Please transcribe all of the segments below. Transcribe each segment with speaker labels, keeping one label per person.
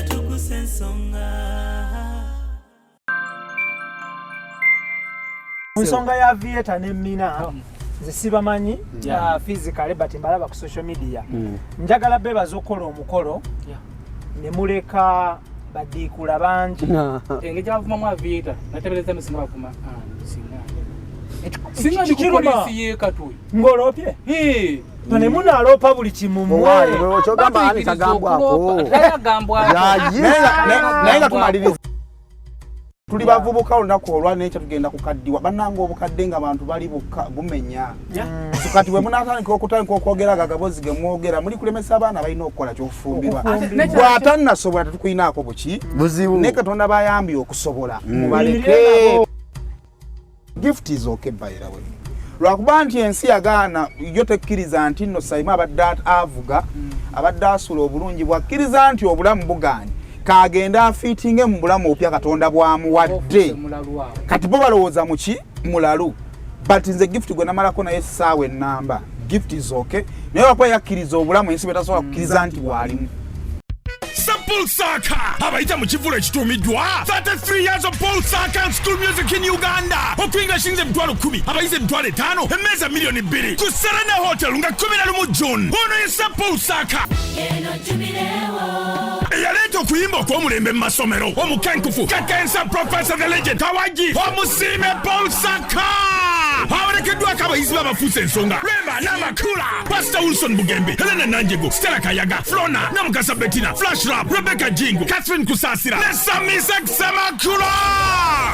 Speaker 1: Tuggussa Enssonga.
Speaker 2: Ensonga ya Aviator ne mina zisibamanyi physically but mbalaba ku social media. Njagala bebaza okola omukolo ne muleka badikula bangi.
Speaker 3: Engejja avuma mu Aviator natebeleza musinga bakuma singa ndi ku polisi ye katui
Speaker 2: ngolopye tone muna alopa buli kimumu
Speaker 4: wewe chogamba ani kagambwa ako
Speaker 3: yagambwa
Speaker 4: naye tumaliriza tuli bavubuka olunaku olwa n'ekyo tugenda kukaddiwa bannanga obukadde nga abantu bali bumenya kati we munatandika okutandika okwogera gagabozi ge mwogera muli kulemesa abaana balina okukola kyofumbirwa bw'atannasobola tetukulinaako buki buzibu naye Katonda bayambye okusobola mubaleke. Gift is okay by the way. Lwakuba nti ensi yagaana yo tekkiriza nti nno Saima abadde avuga abadde asula obulungi bwakkiriza nti obulamu bugaanye kagenda afiitinge mu bulamu opya Katonda bwamuwadde kati bo balowooza muki mulalu but nze Gift gwe namalako naye essaawa ennamba. Gift is okay naye wakuba yakkiriza obulamu ensi betasobola kukkiriza nti bwalimu.
Speaker 5: Pool Soccer! Abaita mu kivulo ekituumiddwa 33 years of Pool Soccer and school music in Uganda. Okuyinga shinze emitwalo 10, abayize emitwalo 5, emmeeza milioni 2 ku Serena Hotel nga 11 June. Ono ye Pool Soccer. Eyaleeta okuyimba okw'omulembe mu masomero omukenkufu Kakensa Professor the Legend Kawaji omusiime Pool Soccer. Awerekeddwako abayizi b'abafuusa ensonga Rema Namakula, Pastor Wilson Bugembe, Helena Nanjego, Stella Kayaga, Flona Namukasa Bettina, Flash Rap, Rebecca Jingu, Catherine Kusasira, Nesamisa Samakula.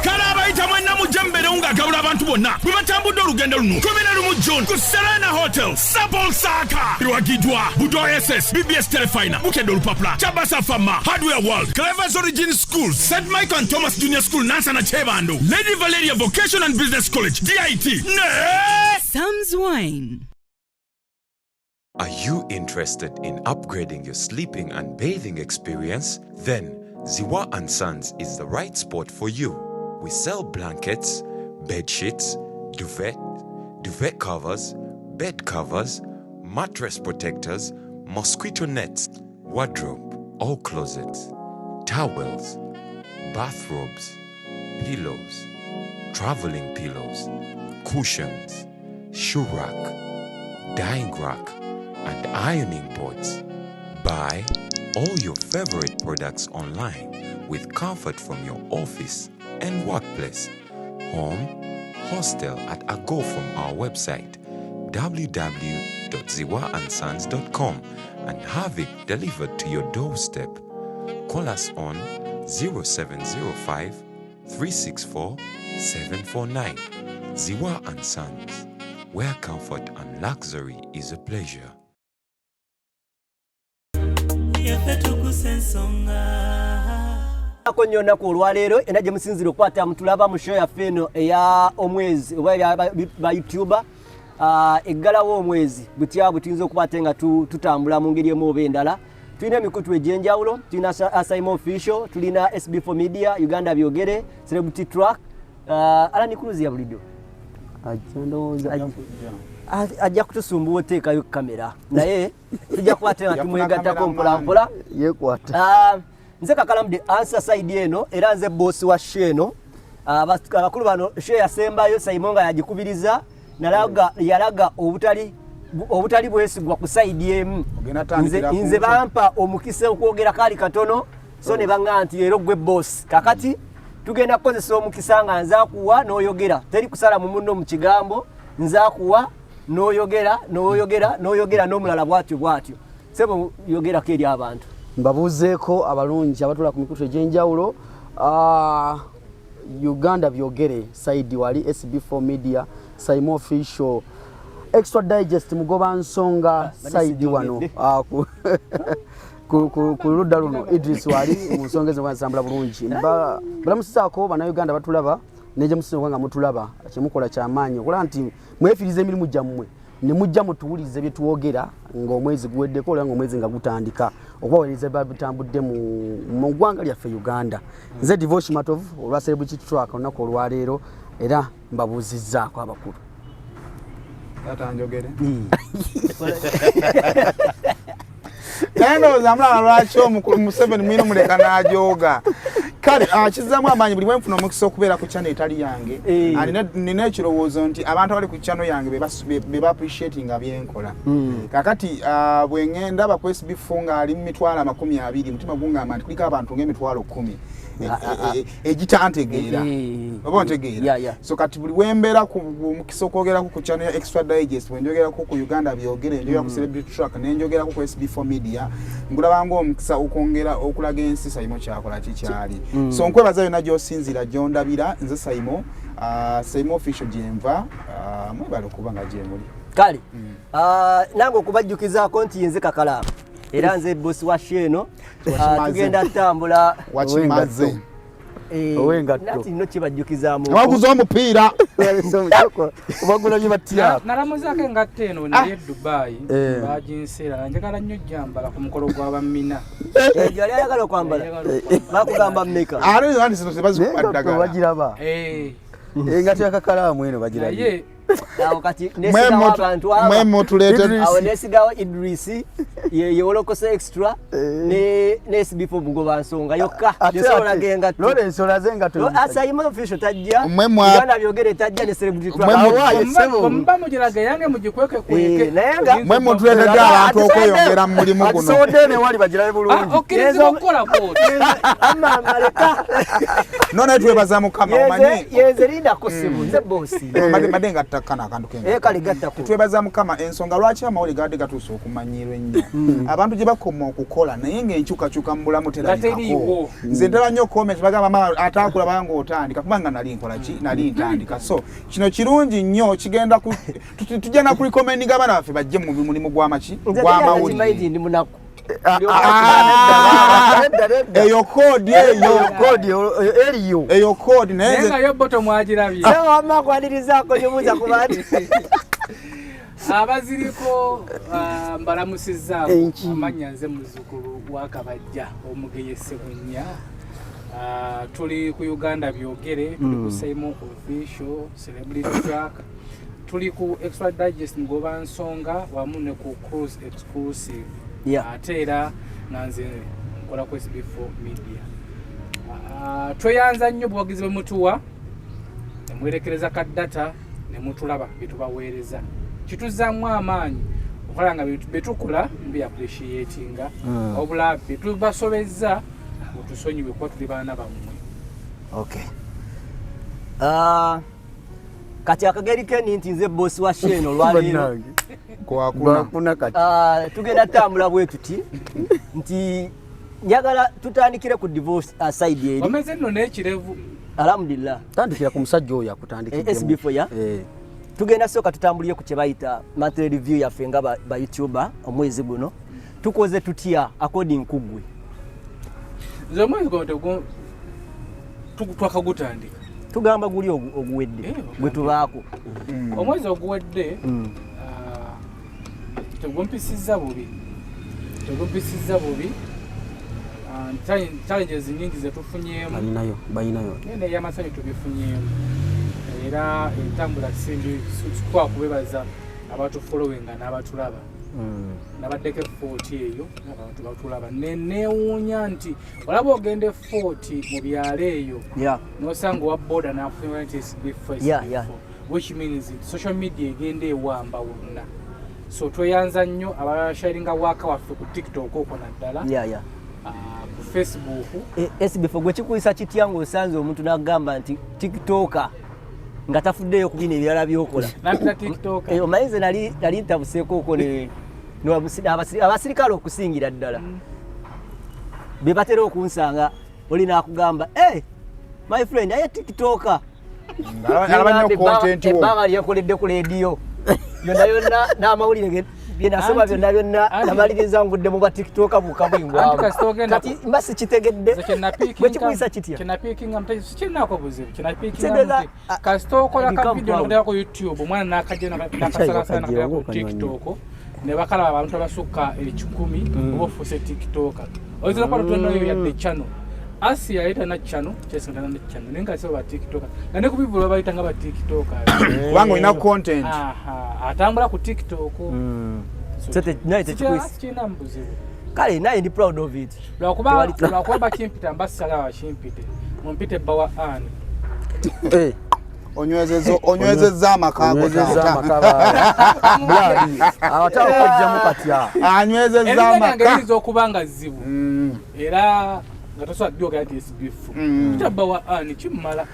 Speaker 5: Kala abayita mwenna mujembere ungagawula abantu bonna bwe batambudde olugendo luno 11 June ku Serena Hotel. Pool Soccer lwagidwa Budo SS, BBS Telefina, Bukedde Olupapula, Chabasa Fama, Hardware World, Clever's Origin Schools, St. Michael and Thomas Junior School, Nansa na Chebando, Lady Valeria Vocation and Business College, DIT.
Speaker 6: Sam's Wine.
Speaker 7: Are you interested in upgrading your sleeping and bathing experience? Then Ziwa & Sons is the right spot for you. We sell blankets, bed sheets, duvet covers, bed covers, mattress protectors, mosquito nets, wardrobe, all closets, towels, bathrobes, pillows, traveling pillows, cushions, shoe rack, dyeing rack, and ironing boards. Buy all your favorite products online with comfort from your office and workplace, home, hostel at a go from our website www.ziwaansons.com and have it delivered to your doorstep. Call us on 0705 364 749. Ziwa & Sons, where comfort and luxury is a pleasure.
Speaker 8: Akonyona ku olwaleero era gye musinzire okukwata mutulaba mu show yaffe eno eya omwezi oba ba YouTuber eggalawo omwezi butya butinze okukwata nga tutambula mu ngeri emu oba endala. Tulina emikutu egy'enjawulo, tulina SB4 Official, tulina SB4 Media, Uganda byogere, Celebrity Track, Alani Cruz ya bulido. Ajja kutusumbuwa oteekayo kamera naye tujja kukwata nga tumwegattako mpolampola yekwata. Nze Kakalamudde answer side eno era nze boss wa sheno abakulu bano she yasembayo Saimonga yagikubiriza yalaga obutali bwesigwa ku side emu nze bampa omukise okwogera kali katono so ne banga nti ero gwe boss kakati tugenda kukozesa omukisa nga nzaakuwa n'oyogera teri kusala mu munno mu kigambo nzaakuwa n'oyogera n'omulala bwatyo sebo yogera keri abantu
Speaker 4: mbabuzeeko abalungi abatula ku mikutu egy'enjawulo. Uganda byogere side wali SB4 Media, SB4 Official, Extra Digest mugoba nsonga side wano ku ludda luno Idris wali mu nsonga ezo basambula bulungi. Balamusisaako bana Uganda batulaba neje musino kwanga mutulaba kyemukola kyamaanyi okola nti mwefirize emirimu gyammwe ne mujja mutuwulize bye tuwogera ng'omwezi guweddeko oba ng'omwezi nga gutandika okubaweereza babitambudde mu ggwanga lyaffe Uganda. Nze Divorce Matov olwa Celebrity Track olunaku olwaleero era mbabuuzizzaako abakulu. Nendo zamula lwacho mu 7 mino muleka najoga. Kale kizamu amanyi buli mwenfuna omukisa okubeera ku channel etali yange. Nina ekirowoozo nti abantu abali ku channel yange be appreciating byenkola. Kakati bwe ngenda ba SB4 nga ali mu mitwalo 20 mutima gungamba nti kuliko abantu ng'emitwalo 10. Egitantegeera oba ntegeera so kati buli wembera ku mukisa okwogera ku channel ya Extra Digest wenjogera ku Uganda byogere njogera ku Celebrity Track nenjogera ku SB4 Media ngulabanga omukisa okwongera okulaga ensi Saimo kyakola kikyali so nkwebaza yona gy'osinzira gy'ondabira nze Saimo official Jenva mwebale okubanga gyemuli
Speaker 8: kale nange okubajjukizaako nti yenze Kakala era nze bosi wa sheno tugenda tambula
Speaker 4: wakimaze
Speaker 8: owengatto nati no kibajjukizaamu
Speaker 4: abaguza omupiira
Speaker 8: obagula nyo batya
Speaker 3: naramuzako engatte eno naye Dubai baginsera njagala nnyo jambala ku mukolo gwa mina
Speaker 8: yali ayagala okwambala bakugamba mmeka
Speaker 4: ari zandi sino sebazikubaddaga
Speaker 8: bagiraba engatte ya Kakalaamu eno bagiraba awo kati nesigawo abantu
Speaker 4: mwemo tulete
Speaker 8: awo nesigawo Idrisi ye olokose extra ne SB4 Mugoba Nsonga yokka nesobola genga lole nsola zenga to asayima official tajja bana byogere tajja ne celebrity
Speaker 3: mba mugiraga yange mugikweke kweke
Speaker 4: mwemo tulete abantu okweyongera mu mulimu guno
Speaker 8: sodene wali bagirabe bulungi
Speaker 3: okiriza okola ko
Speaker 8: amma maleka
Speaker 4: none twebaza mukama omanyi
Speaker 8: yeze linda kusibu nze bosi
Speaker 4: madenga takana akantu kenga
Speaker 8: kali gatta ku
Speaker 4: twebaza mukama ensonga lwaki amawuli gadde gatuusa okumanyirwa ennyo abantu gye bakoma okukola naye ng'enkyukakyuka mu bulamu terabikako nze ndaba nnyo comment bagamba mama ataakula banga otandika kubanga nali nkola ki nali ntandika so kino kirungi nnyo kigenda tujja na kulikomendinga abaana baffe bajje mu mulimu gw'amawulire eyo kodi eriyo eyo kodi
Speaker 3: naye yo bottom agirabye
Speaker 8: sewa makwanirizaako nyobuza ku bantu
Speaker 3: abaziriko mbalamusizzaako amanya nze muzzukulu wa Kabajja Omugeye Ssebunya tuli ku Uganda byogere tuli ku Saimo official Celebrity Track tuli ku Extra Digest Mugoba Nsonga wamu ne ku Cruise Exclusive ate era nanze nkola ku SB4 Media tweyanza nnyo buwagizi bwe mutuwa nemwerekereza ka data ne mutulaba byetubaweereza kituzaamu amaanyi okola nga betukola mbi appreciatinga obula betubasobezza otusonyiwe kuba tuli baana bammwe
Speaker 8: kati akageri keni nti nze bosi wa sheno lwaleero
Speaker 4: kwakuna
Speaker 8: kati tugenda tambula bwe tuti nti njagala tutandikire ku divorce side eri
Speaker 3: omeze nno n'ekirevu
Speaker 8: alhamdulillah
Speaker 9: tandikira ku musajja oyo akutandikira
Speaker 8: SB4 ya tugenda soka tutambulire ku kyebayita monthly review yaffe nga ba YouTuber omwezi guno tukoze tutya according kugwe
Speaker 3: nze omwezi guno twakagutandika
Speaker 8: tugamba guli oguwedde bwe tubaako
Speaker 3: omwezi oguwedde tegumpisizza bubi challenges nyingi zetufunyeemu
Speaker 9: bayinayo
Speaker 3: nene ey'amasanyu tubifunyeemu era entambula simbi twakubebaza abatufolowinga n'abatulaba nabaddeko effort eyo abantu batulaba neewuunya nti olaba ogenda effort mu byalo eyo n'osanga owa boda n'afunira nti SB4 which means social media egenda ewamba wonna so tweyanza nnyo abasharinga waka waffe ku TikTok okwo naddala ku Facebook
Speaker 8: SB4 gwe kikuyisa kitya ng'osanze omuntu n'agamba nti TikToker nga tafuddeyo ku bino ebirala by'okola
Speaker 3: napita TikTok
Speaker 8: omanyize nali ntabuseeko okwo abasirikale okusingira ddala be batera okunsanga oli n'akugamba my friend aye TikToker ebbanga lyekoledde ku leediyo byonna byonna n'amawulire byenasoma byonna namaliriza ngudde mu ba TikToker bukabwingwakati mba sikitegedde bwe kikuyisa kitya
Speaker 3: kyenapiikinga sikirinako buzibu kyenapiikinga kasita okola kavidiyo nokutera ku YouTube omwana n'akajja nakasalasala nakatera ku TikTok ne bakalaba abantu abasukka 1,000 oba ofuuse TikToker oyinza okuba tonoyo yadde channel Asia yaleta na channel kyesingana ne channel nenga sio ba TikToker nga ne kubivula bayita nga ba TikToker
Speaker 4: wango ina content
Speaker 3: atambula ku TikTok
Speaker 8: sete naite
Speaker 3: chikuisi china mbuzi
Speaker 8: kale naye ndi proud of it
Speaker 3: lwakuba bakimpita mbasala bakimpite mumpite bawa ani
Speaker 4: onywezezza amakago
Speaker 8: awataokojjamu katya
Speaker 4: anywezezza amaka
Speaker 3: okubanga zibu era nga tosobola ddi okati SB4 tutabawa ani kimala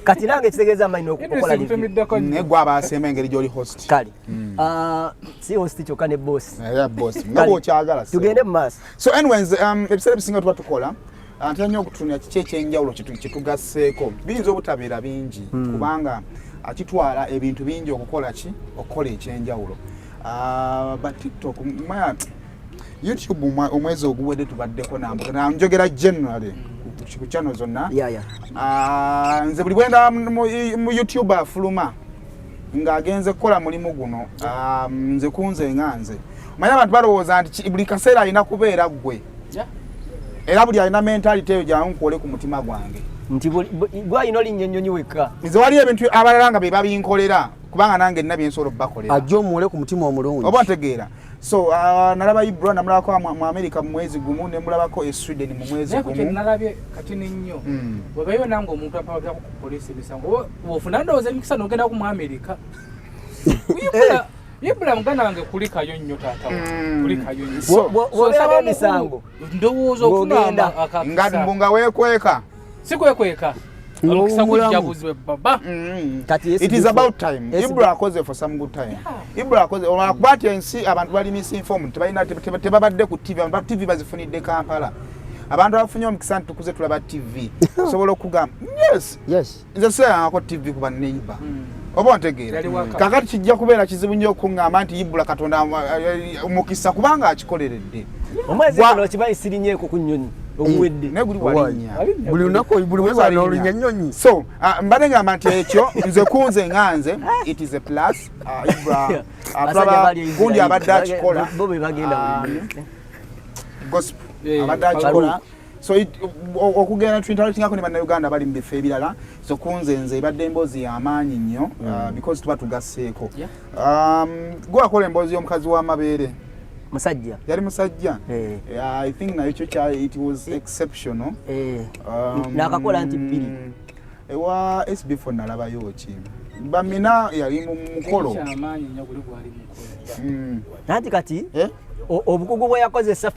Speaker 8: kati nange kitegeeza amanyi okukola
Speaker 4: naye gwe abaasemba engeri gy'oli host
Speaker 8: kale si host kyokka ne boss
Speaker 4: nga bw'okyagala
Speaker 8: tugende mu maaso
Speaker 4: so anyways ebiseera ebisinga tuba tukola ntera nnyo okutunuulira kiki ekyenjawulo kyetugasseeko biyinza obutabeera bingi kubanga kitwala ebintu bingi okukola ekyenjawulo ba TikTok YouTube omwezi oguwedde tubaddeko njogera generally ku channel zonna nze buli bwenda mu YouTube afuluma ng'agenze kukola mulimu guno nze kunze nga nze manyi abantu balowooza nti buli kaseera alina kubeera ggwe era buli alina mentality eyo gyankuole ku mutima gwange
Speaker 8: nti gwalina olinnya ennyonyi wekka
Speaker 4: nze wali ebintu abalala nga be babinkolera kubanga nange nina byensobola okubakolera
Speaker 9: ajja omuwole ku mutima omulungi
Speaker 4: oba ntegeera so nalaba Ibra namulabako mu America mu mwezi gumu ne mulabako e Sweden mu mwezi gumu
Speaker 3: naye nalabye kati nnyo bwebayo nange omuntu apawulira ku poliisi ebisango ofuna ndowooza emikisa n'ogenda ku mu America Ibra muganda wange kuli kayo nnyo taata kuli kayo nnyo
Speaker 8: bw'obeera n'emisango
Speaker 3: ndowooza okugenda
Speaker 4: nga weekweka
Speaker 3: si kwekweka
Speaker 4: it is about time Ibra akoze for some good time Ibra akoze olwakubaati ensi abantu bali misinformed tebabadde ku TV abantu TV bazifunidde Kampala abantu abafunye omukisa ntukuze tulaba TV sobola okugamba yes nze seyangako TV kuba neighbor oba ntegeera kakati kijja kubeera kizibu nnyo okuŋŋamba nti Ibra Katonda omukisa kubanga akikoleredde
Speaker 8: omwezi guno kibayi sirinyeeko ku nnyonyi omuwedde
Speaker 4: neguli walinya
Speaker 9: buli lunaku buli mwezi anolinya nnyonyi
Speaker 4: so mbadde ngamba nti ekyo nze kunze nganze it is a plus Ibra gundi abadde akikola
Speaker 8: bo be bagenda
Speaker 4: gospel abadde akikola so okugenda twinteractingako ne bannayuganda bali mu bifo ebirala so kunze nze ebadde emboozi y'amaanyi nnyo because tuba tugasseeko gwe akola emboozi y'omukazi w'amabeere
Speaker 8: musajja
Speaker 4: yali musajja I think nayo kyo it was exceptional
Speaker 8: nakakola nti bbiri
Speaker 4: ewa SB4 nalabayo ki bamina yali mu mukolo
Speaker 8: nanti kati obukugu bwe yakozesa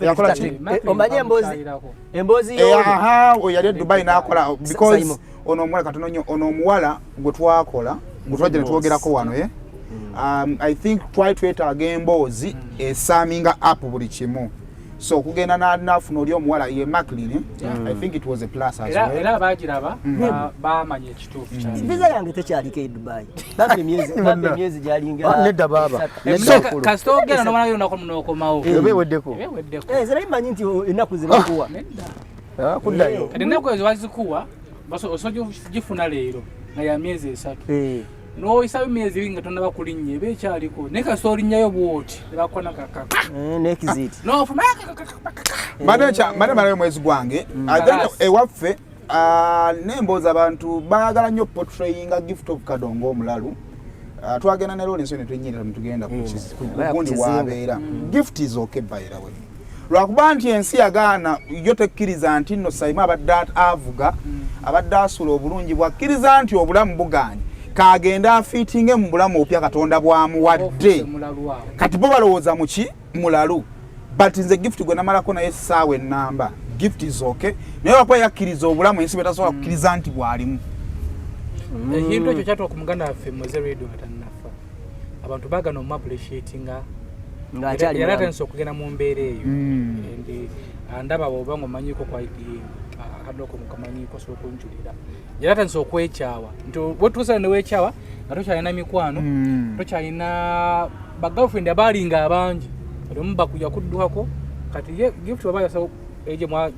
Speaker 8: omanye emboozi
Speaker 4: yali Dubai nakola because ono omuwala katono nnyo ono omuwala gwe twakola gwe twajja ne twogerako wano I think twali twetaaga emboozi esaminga up buli kimu so okugenda nafuna oli omuwala ye Maclean I think it was a plus as well
Speaker 3: era bagiraba bamanya ekituufu kyali
Speaker 8: visa yange tekyaliko e Dubai bambe myezi gyalinga
Speaker 9: nedda baba
Speaker 3: kasita ogenda nomalayo nokomawo
Speaker 9: ebeweddeko
Speaker 8: zera imanyi nti ennaku zibakuwa
Speaker 9: kuddayo
Speaker 3: kati ennaku ezo bazikuwa osobola gifuna leero nga ya myezi 3 n'oyisa emyezi ebiri nga tonnaba kulinnya eba ekyaliko naye kasita olinnyayo bwoti nebakona
Speaker 8: nekiziti
Speaker 3: nofuna
Speaker 4: mbadde malayo mwezi gwange ewaffe n'emboozi abantu baagala nnyo portrayinga gift of kadongo omulalu twagenda ne Lawrence ne twenyerera tugenda kugundi wabeera gift is okay by the way lwakuba nti ensi yagaana yo tekkiriza nti nno Saima abadde avuga abadde asula obulungi bwakkiriza nti obulamu bugaanye kagenda afiitinge mu bulamu opya Katonda bwamuwadde kati bo balowooza muki mulalu but nze gift gwe namalako naye essaawa ennamba gift is okay naye wakuba yakkiriza obulamu ensi betasobola kukkiriza nti bwalimu
Speaker 3: ekintu ekyo kyatuuka ku muganda waffe mweze radio nga tannafa abantu baagana omuappreciatinga yali atandise okugenda mu mbeera eyo andaba bwoba nga omanyiko kwa akadoko mukamanyiko sobola okunjulira yali atandise okwekyawa nti bwetuusa newekyawa nga tokyalina mikwano tokyalina bagirlfriend abaalinga abangi kati omu bakuja kuddukako kati gift babayasa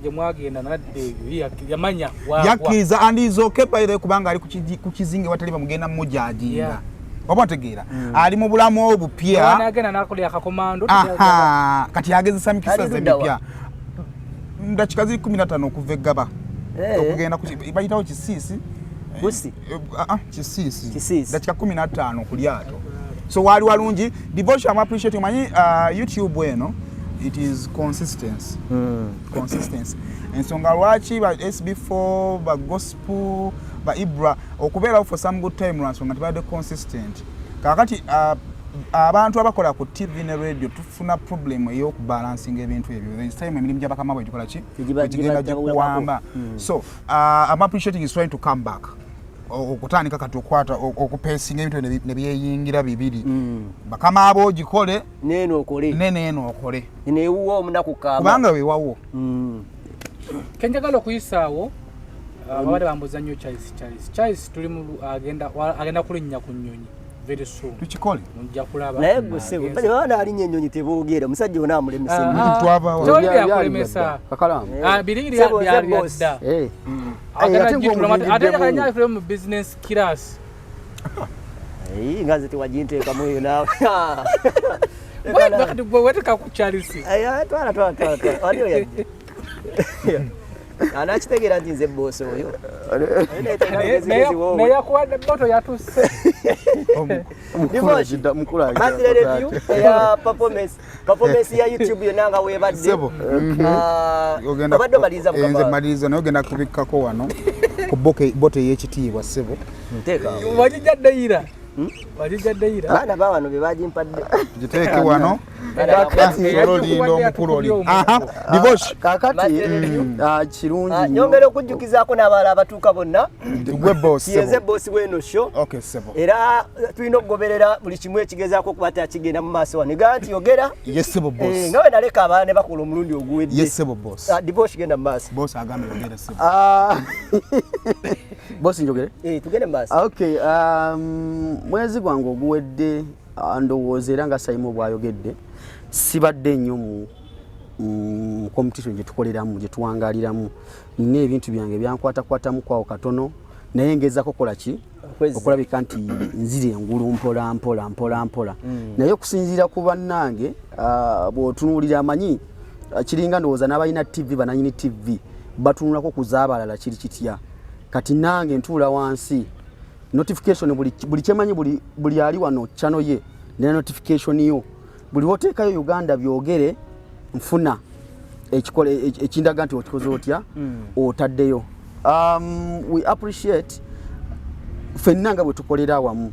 Speaker 3: gye mwagenda nadde eyo yamanya
Speaker 4: yakkiriza and is okay by the way kubanga ali ku kizinge watali bamugenda mujajinga oba ntegeera ali mu bulamu obupya
Speaker 3: nagenda nakolera akakomando
Speaker 4: kati yagezesa mikisa ze bipya ndakika ziri 15 okuva eggaba okugenda bayitawo kisiisi kisiisi ndakika 15 ku lyato so wali walungi devotion am appreciating manyi YouTube eno it is consistency. Consistency. Ensonga lwaki ba SB4 ba gospel ba Ibra okubeera for some good time nsonga tibadde consistent. Kakati abantu abakola ku TV ne radio tufuna problem ey'okubalancing ebintu ebyo. There is time emirimu gy'abakama bwe gikola ki? Gigenda gyekuwamba. So I'm appreciating is trying to come back. Okutandika kati okwata okupesinga ebintu ne byeyingira bibiri. Bakama abo gikole
Speaker 8: neno okole.
Speaker 4: Neno okole.
Speaker 8: Ne uwo omunaku kama.
Speaker 4: Kubanga wewawo.
Speaker 3: Kenjagala okuyisaawo abawale bambuza nnyo Charles tuli mu agenda kulinnya ku nnyonyi very soon.
Speaker 4: Tukikole.
Speaker 3: Nja kulaba.
Speaker 8: Naye gusebo bali bana alinya ennyonyi teboogera musajja ona amulemesa.
Speaker 4: Twava wa.
Speaker 3: Toli yakulemesa.
Speaker 9: Kakalamu.
Speaker 3: Bilingiri byadda. Ate yakanya from business class.
Speaker 8: Ngaze tiwajinteeka moyo nawe.
Speaker 3: Weteka ku Charles.
Speaker 8: Twala. Waliyo yadde. Anakitegera nti nze boss oyo.
Speaker 3: Naye yakuwadde boto yatuse.
Speaker 9: Mukulu
Speaker 8: review ya performance ya YouTube yonanga webadde. Obadde maliza mukama.
Speaker 4: Nze maliza n'ogenda kubikkako wano ku bote y'ekitiibwa ssebo.
Speaker 8: Nteeka.
Speaker 3: Wajijadde ira.
Speaker 8: Baana bawano be bagimpadde.
Speaker 4: Giteeke wano.
Speaker 9: Kakati kirungi
Speaker 8: nyongera okujjukizaako n'abalala abatuuka bonna
Speaker 4: yeze
Speaker 8: boss weno show
Speaker 4: okay sebo
Speaker 8: era tulina okugoberera buli kimu ekigezaako okubata kigenda mu maaso wano gaa nti yogera
Speaker 4: yesebo boss
Speaker 8: nga we naleka abaana ne bakola omulundi oguwedde
Speaker 4: yesebo boss
Speaker 8: divorce genda mu maaso
Speaker 4: boss agambe yogera sebo
Speaker 9: boss njogere
Speaker 8: tugende mu maaso
Speaker 9: okay mwezi gwange oguwedde ndowooza era nga Simon bw'ayogedde sibadde nnyo mu competition gye tukoleramu gye tuwangaliramu nina ebintu byange byankwatakwatamu kwawo katono naye ngezaako kola ki okulabika nti nzira engulu mpola naye okusinziira ku bannange bw'otunuulira amanyi kiringa ndowooza n'abalina TV bananyini TV batunulako kuzaabalala kiri kitya kati nange ntuula wansi notification buli kyemanyi buli ali wano channel ye ne notification yo buli woteekayo Uganda byogere nfuna ekindaga nti okikoze otya otaddeyo. We appreciate ffenna nga bwe tukolera awamu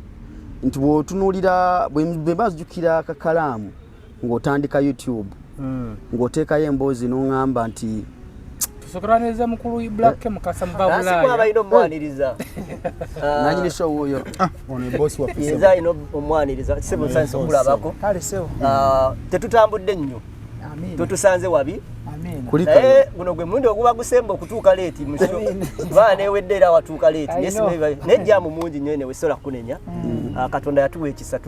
Speaker 9: nti bw'otunuulira bwe bazijukira Kakalaamu ng'otandika YouTube ng'oteekayo emboozi n'oŋŋamba nti
Speaker 3: tusokeraniriza mukulu Black Mukasa mubabulaaya
Speaker 8: asiku abayina omwaniriza
Speaker 9: nanyini show oyo
Speaker 4: ono boss wa
Speaker 8: yeza ino omwaniriza sebo sanso kulabako
Speaker 2: kale sewo
Speaker 8: tetutambudde nnyo tutusanze wabi
Speaker 9: kulika
Speaker 8: guno gwe mulundi oguba gusemba okutuuka leeti musho baana ewedde era watuuka leeti nejjamu mungi nnyo enewe sola kunenya Katonda yatuwa ekisa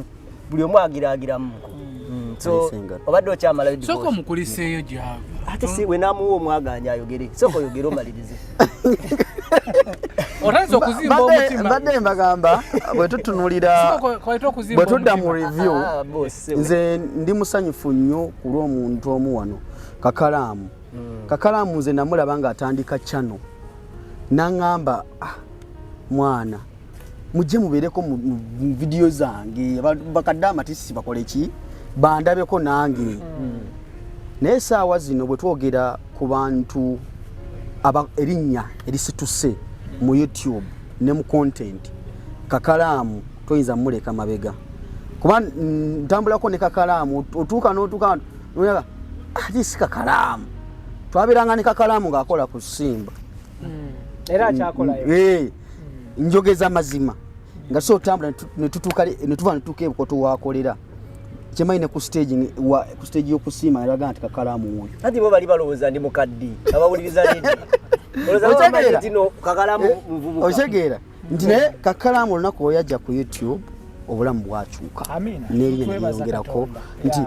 Speaker 8: buli omu agiraagiramu so obadde okyamala
Speaker 3: soko mukuliseeyo gyava
Speaker 8: ate si we namuwa omwaganya ayogere soko yogere omalirize
Speaker 3: otanze okuzimba omutima
Speaker 9: mbadde mbagamba bwe tutunuulira bwe tudda mu review nze ndi musanyufu nnyo ku lw'omuntu omu wano Kakalaamu nze namulaba ng'atandika channel n'aŋŋamba mwana mujje mubeereko mu vidiyo zange bakadde amatisi bakole ki bandabeko nange naye saawa zino bwe twogera ku bantu erinnya erisituse mu YouTube ne mu content Kakalaamu toyinza muleka mabega kuba ntambulako ne Kakalaamu otuuka n'otuuka noyaga si Kakalaamu twabiranga ne Kakalaamu ng'akola ku Simba
Speaker 2: era akyakolayo
Speaker 9: njogeza mazima nga so tambula ne tutuuka ebukoto wakolera kyemaine ku stage y'okusiima eraga nti Kakalaamu oyo
Speaker 8: ati bo bali balowooza ndi mukaddi abawuliriza
Speaker 9: otegeera nti naye Kakalaamu olunaku oyajja ku YouTube obulamu bwakyuka n'erinnya neyongerako nti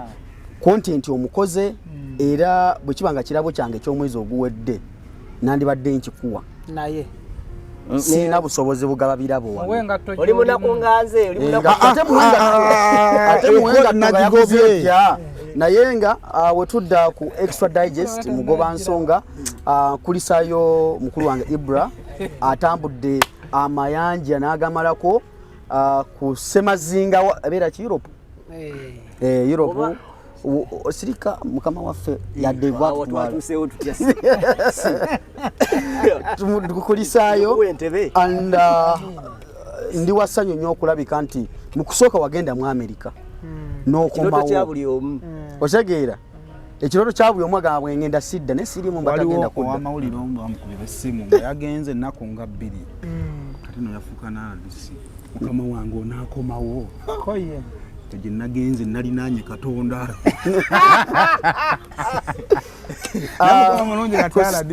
Speaker 9: content omukoze era bwe kiba nga kirabo kyange eky'omwezi oguwedde nandibadde nkikuwa
Speaker 2: naye
Speaker 9: sina busobozi bugaba birabo
Speaker 8: oli munaku nganze
Speaker 9: ate muwenga naye nga wetudda ku extra digest mugoba nsonga kulisayo mukulu wange Ibra atambudde amayanja n'agamalako ku Semazinga abeera ki Europe Europe osirika mukama waffe yadde
Speaker 8: twatuseewo tutya
Speaker 9: tukulisaayo and ndi wasanyu nnyo okulabika nti mu kusooka wagenda mu Amerika n'okomawo otegeera ekiroto kya buli omu agamba ngenda sidda ne sirimu mbatagenda kudda
Speaker 4: amawulire omu bamukubira essimu nga yagenze ennaku nga 2 kati no yafuuka n'adisi mukama wange onaakomawo
Speaker 2: koye
Speaker 4: gye nagenze nalinaanye Katonda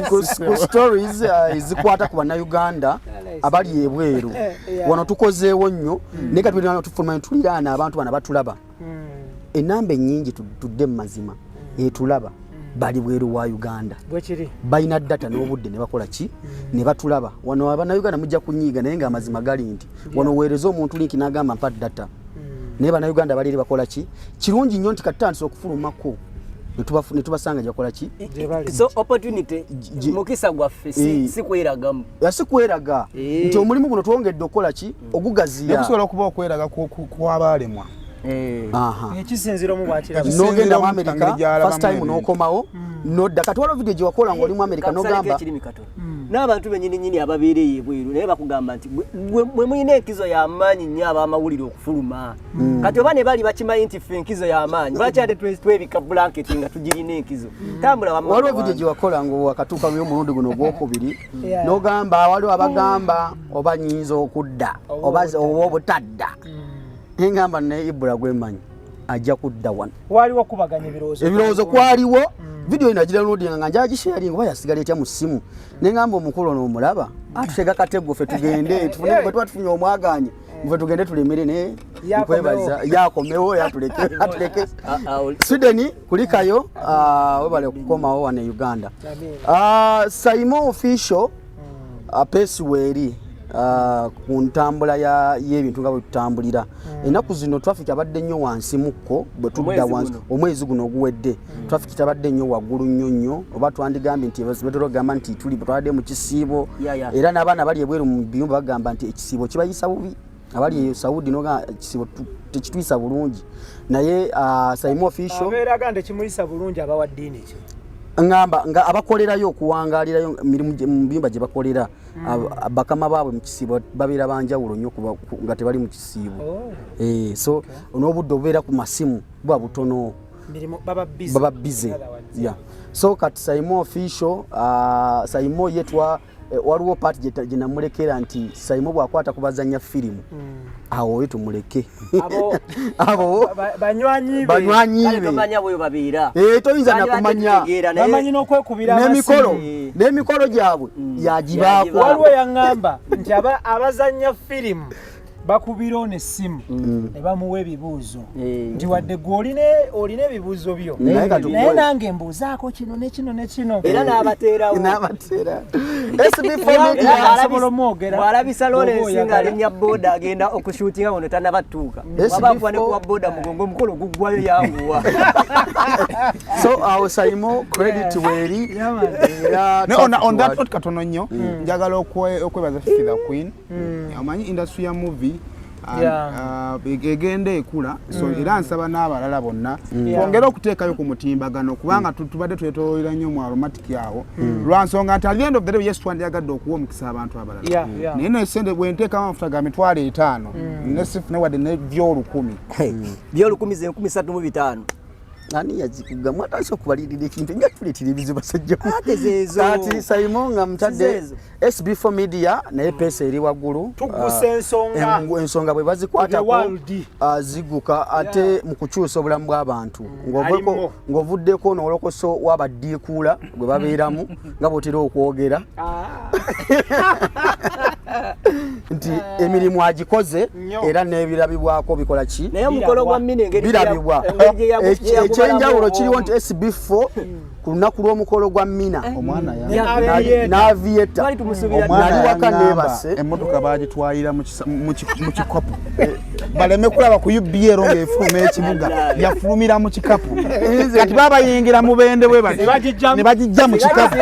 Speaker 9: ku stories ezikwata ku bannayuganda abali ebweru wano tukozeewo nnyo naye kati tufuluma tuliraana abantu bana batulaba enamba ennyingi tudde mu mazima etulaba bali bweru wa Uganda balina data n'obudde ne bakola ki ne batulaba wano abannayuganda mujja kunyiiga naye ng'amazima gali nti wano weereza omuntu linki n'agamba mpa data naye bannayuganda bali bakola ki kirungi nnyo nti katandisa okufulumako ne tubasanga gyakola ki
Speaker 8: so opportunity mukisa gwaffe si kweragamu
Speaker 9: kweraga nti omulimu guno twongedde okukola ki ogugaziya
Speaker 4: okusobola okuba okweraga kw'abaalemwa
Speaker 2: ekisinziro mu bwakira
Speaker 9: n'ogenda mu Amerika first time n'okomawo nodda kati waliwo video gye wakola ng'oli mu Amerika n'ogamba
Speaker 8: n'abantu bennyini ababeereyo ebweru naye bakugamba nti bwe mulina enkizo y'amaanyi nnyo ab'amawulire okufuluma kati oba ne bali bakimanyi nti ffe enkizo y'amaanyi lwaki ate twebika blanketi nga tugirina enkizo tambula
Speaker 9: waliwo video gye wakola ng'akatuuka omulundi guno ogwokubiri n'ogamba waliwo abagamba oba nnyinza okudda oba obutadda engamba ne Ibula gwemanyi ajja kudda wano
Speaker 2: waliwo kubaganya
Speaker 9: ebirowoozo kwaliwo video ina gira loading nga njaji sharing oba yasigala etya mu simu nengamba omukulu n'omulaba atutega katego fe tugende tufunye omwaganye mwe tugende tulemere ne nkwebaza yakomewo atuleke Sweden kulikayo webale okukomawo wane Uganda Saimo official pesiweri ku ntambula y'ebintu nga bwe tutambulira ennaku zino traffic abadde nnyo wansi mukko bwe tudda wansi omwezi guno oguwedde traffic tabadde nnyo waggulu nnyo oba twandigambye nti betero gamba nti tuli twabadde mu kisiibo era n'abaana bali ebweru mu biyumba bagamba nti ekisiibo kibayisa bubi abali Saudi noga ekisiibo tekitwisa bulungi naye Saimo official
Speaker 2: abeera gande kimuyisa bulungi abawa ddiini ki
Speaker 9: ngamba nga abakolerayo okuwangaalirayo mirimu mu biyumba gye bakolera bakama baabwe mu kisiibo babeera banjawulo nnyo nga tebali mu kisiibo so n'obudde obubeera ku masimu bwa butono baba bize so kati Saimo official Saimo yetwa waliwo party gye namulekera nti Saimo bwakwata kubazanya firimu awo tumuleke abo
Speaker 2: banywanyi
Speaker 8: bwe babeera
Speaker 9: toyinza nakumanya
Speaker 2: bamanyi n'okwekubira
Speaker 9: n'emikolo gyabwe yagibaako
Speaker 2: waliwo yaŋŋamba nti abazanya firimu bakubira n'essimu ne bamuwa ebibuuzo nti wadde gwe olina ebibuuzo byo naye nange mbuuzaako kino ne kino ne kino
Speaker 8: era n'abateerawo
Speaker 9: SB4 Media
Speaker 2: asobola omwogera
Speaker 8: bw'alabisa Lawrence ng'alinnya booda agenda okushuutinga wano tannabatuuka wabakuba ne kuwa booda mugongo omukolo guggwayo yanguwa
Speaker 9: so awo Saimo credit weeri
Speaker 4: on that note katono nnyo njagala okwebaza Fifth Queen amanyi industry ya movie egenda ekula so era nsaba n'abalala bonna twongere okuteekayo ku mutimbagano kubanga tubadde twetoolera nnyo mu aromatic awo lwa nsonga nti at the end of the day yes twandiyagadde okuwa omukisa abantu abalala naye nesente bwe nteekamu amafuta ga mitwalo 5 nesifune wadde nebyolukumi
Speaker 8: byolukumi ze 135
Speaker 9: nani yazikuga mwatasa okubalirira ekintu nga tuletira ebizibu basajja kati Saimo nga mutadde SB4 Media naye pesa eri waggulu
Speaker 2: Tuggussa
Speaker 9: Enssonga bwe bazikwatako ziguka ate mu kukyusa obulamu bw'abantu ng'ovuddeko n'olokoso w'abaddiikuula gwe babeeramu nga bw'otera okwogera nti emirimu agikoze era n'ebirabibwako bikola ki
Speaker 8: naye omukolo gwa mmini engeri
Speaker 9: birabibwa ekyenjawulo kiriwo nti SB4 ku lunaku lw'omukolo gwa mina n'Aviator nali waka neebase
Speaker 4: emmotoka bagitwalira mu kikapu baleme kulaba ku UBL ng'efuluma ekibuga yafulumira mu kikapu kati baba bayingira mu bende bwe bati ne bagijja mu kikapu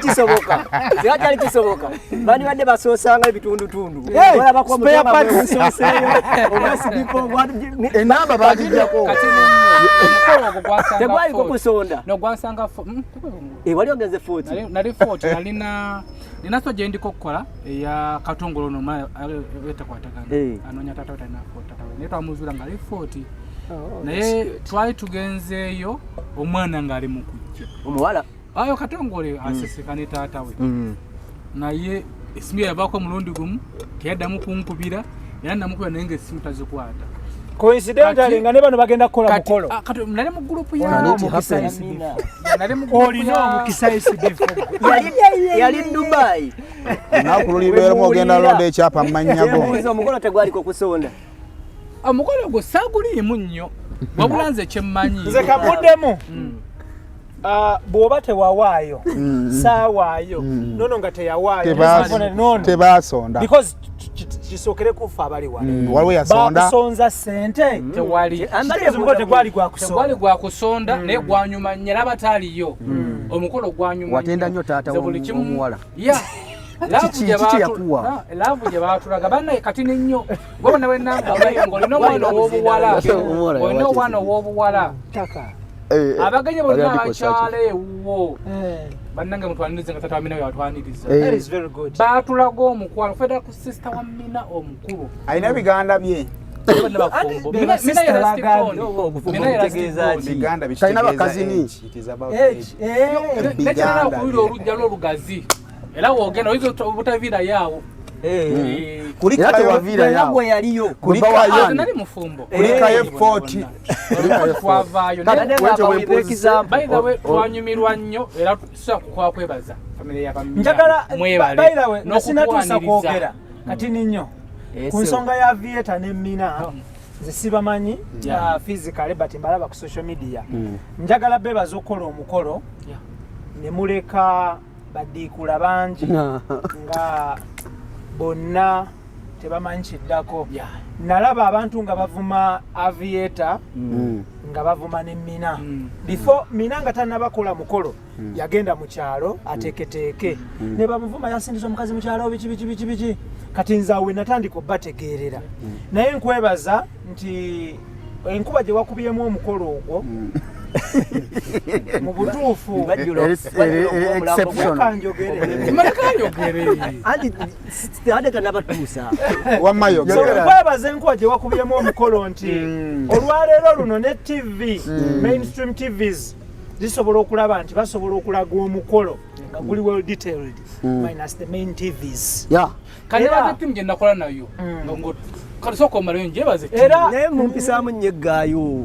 Speaker 8: kisoboka Sikali kisoboka. Bani badde basoosanga ebitundu.
Speaker 2: Olaba ko spare parts
Speaker 8: sooseyo. Obasibipo
Speaker 9: enamba bagijjako.
Speaker 3: Kati omukolo ogwo gwasanga.
Speaker 8: Tegwali ko kusonda.
Speaker 3: No gwasanga
Speaker 8: wali ogenze 40.
Speaker 3: Nali 40 nina so gye ndiko kukola eya katongolo no mala betakwatagana. Anonya tata na 40 tata. Neto amuzula ngali 40. Naye twali tugenzeeyo omwana ngali mukujja.
Speaker 8: Omuwala
Speaker 3: ayo katongole asesekane taata we. Naye esimu yabako mulundi gumu teyaddamu kunkubira era namukubira nenge esimu tazikwata.
Speaker 2: Coincidentally nga ne bano bagenda kukola mukolo.
Speaker 3: Nali mu group ya nali mu
Speaker 2: SB4.
Speaker 8: Yali Dubai.
Speaker 4: Nakululibera mogenda londe ekyapa mmanyago.
Speaker 8: Omukolo tegwali ko kusonda.
Speaker 3: Omukolo gwo saguliimu nnyo. Wabulanze kyemmanyi.
Speaker 2: Nze kabuddemu. Bw'oba tewawaayo saawaayo nono nga teyawaayo
Speaker 4: tebasonda
Speaker 2: because kisookere kufa abali
Speaker 4: waliwo yasonda
Speaker 2: bakusonza ssente
Speaker 3: tewali
Speaker 2: tegwali
Speaker 3: gwa kusonda naye gwanyuma nnyo era bataaliyo omukolo gwanyuma
Speaker 9: watenda nnyo taata omuwala
Speaker 3: laavu gye baatulaga bannaye kati nnyo gwebona wenanga ng'olina omwana ow'obuwala olina omwana ow'obuwala abaganye bonna abakyale ewuwo bannange mutwanirize nga tata wa mina yatwaniriza baatulaga omukwalo federa ku sister wa mina omukulu
Speaker 4: alina biganda bye
Speaker 9: talina bakazini
Speaker 3: nekyalina okulira olujja lw'olugazi era woogenda oyinza obutaviira yaawo
Speaker 9: era tewaviira yawo
Speaker 8: yaliyo
Speaker 3: nali mufumbo
Speaker 4: kulika F40
Speaker 3: twavaayo twanyumirwa nnyo era tusobola kwebaza famire
Speaker 2: njagala sinatuusa kwogera kati nnyo ku nsonga ya Aviator ne mina nze sibamanyi physically but mbalaba ku social media njagala bebaza okukola omukolo ne muleka badiikula bangi nga bonna tebamanyi kiddako nalaba abantu nga bavuma Aviator nga bavuma ne mina before mina nga tannabakola mukolo yagenda mu kyalo ateeketeeke ne bamuvuma yasindiza omukazi mu kyalo biki kati nzaawe natandika obbategeerera naye nkwebaza nti enkuba gye wakubiyemu omukolo ogwo mu butuufu nkwebaza enkuba gye wakubiyemu omukolo nti olwaleero luno ne TV mainstream TVs zisobola okulaba nti basobola okulaga omukolo nga guli well detailed minus the main TVs
Speaker 3: kale batimu gye nakola nayo kale soko malayo njebaze
Speaker 2: era
Speaker 8: naye mumpisaamu nnyo eggaayo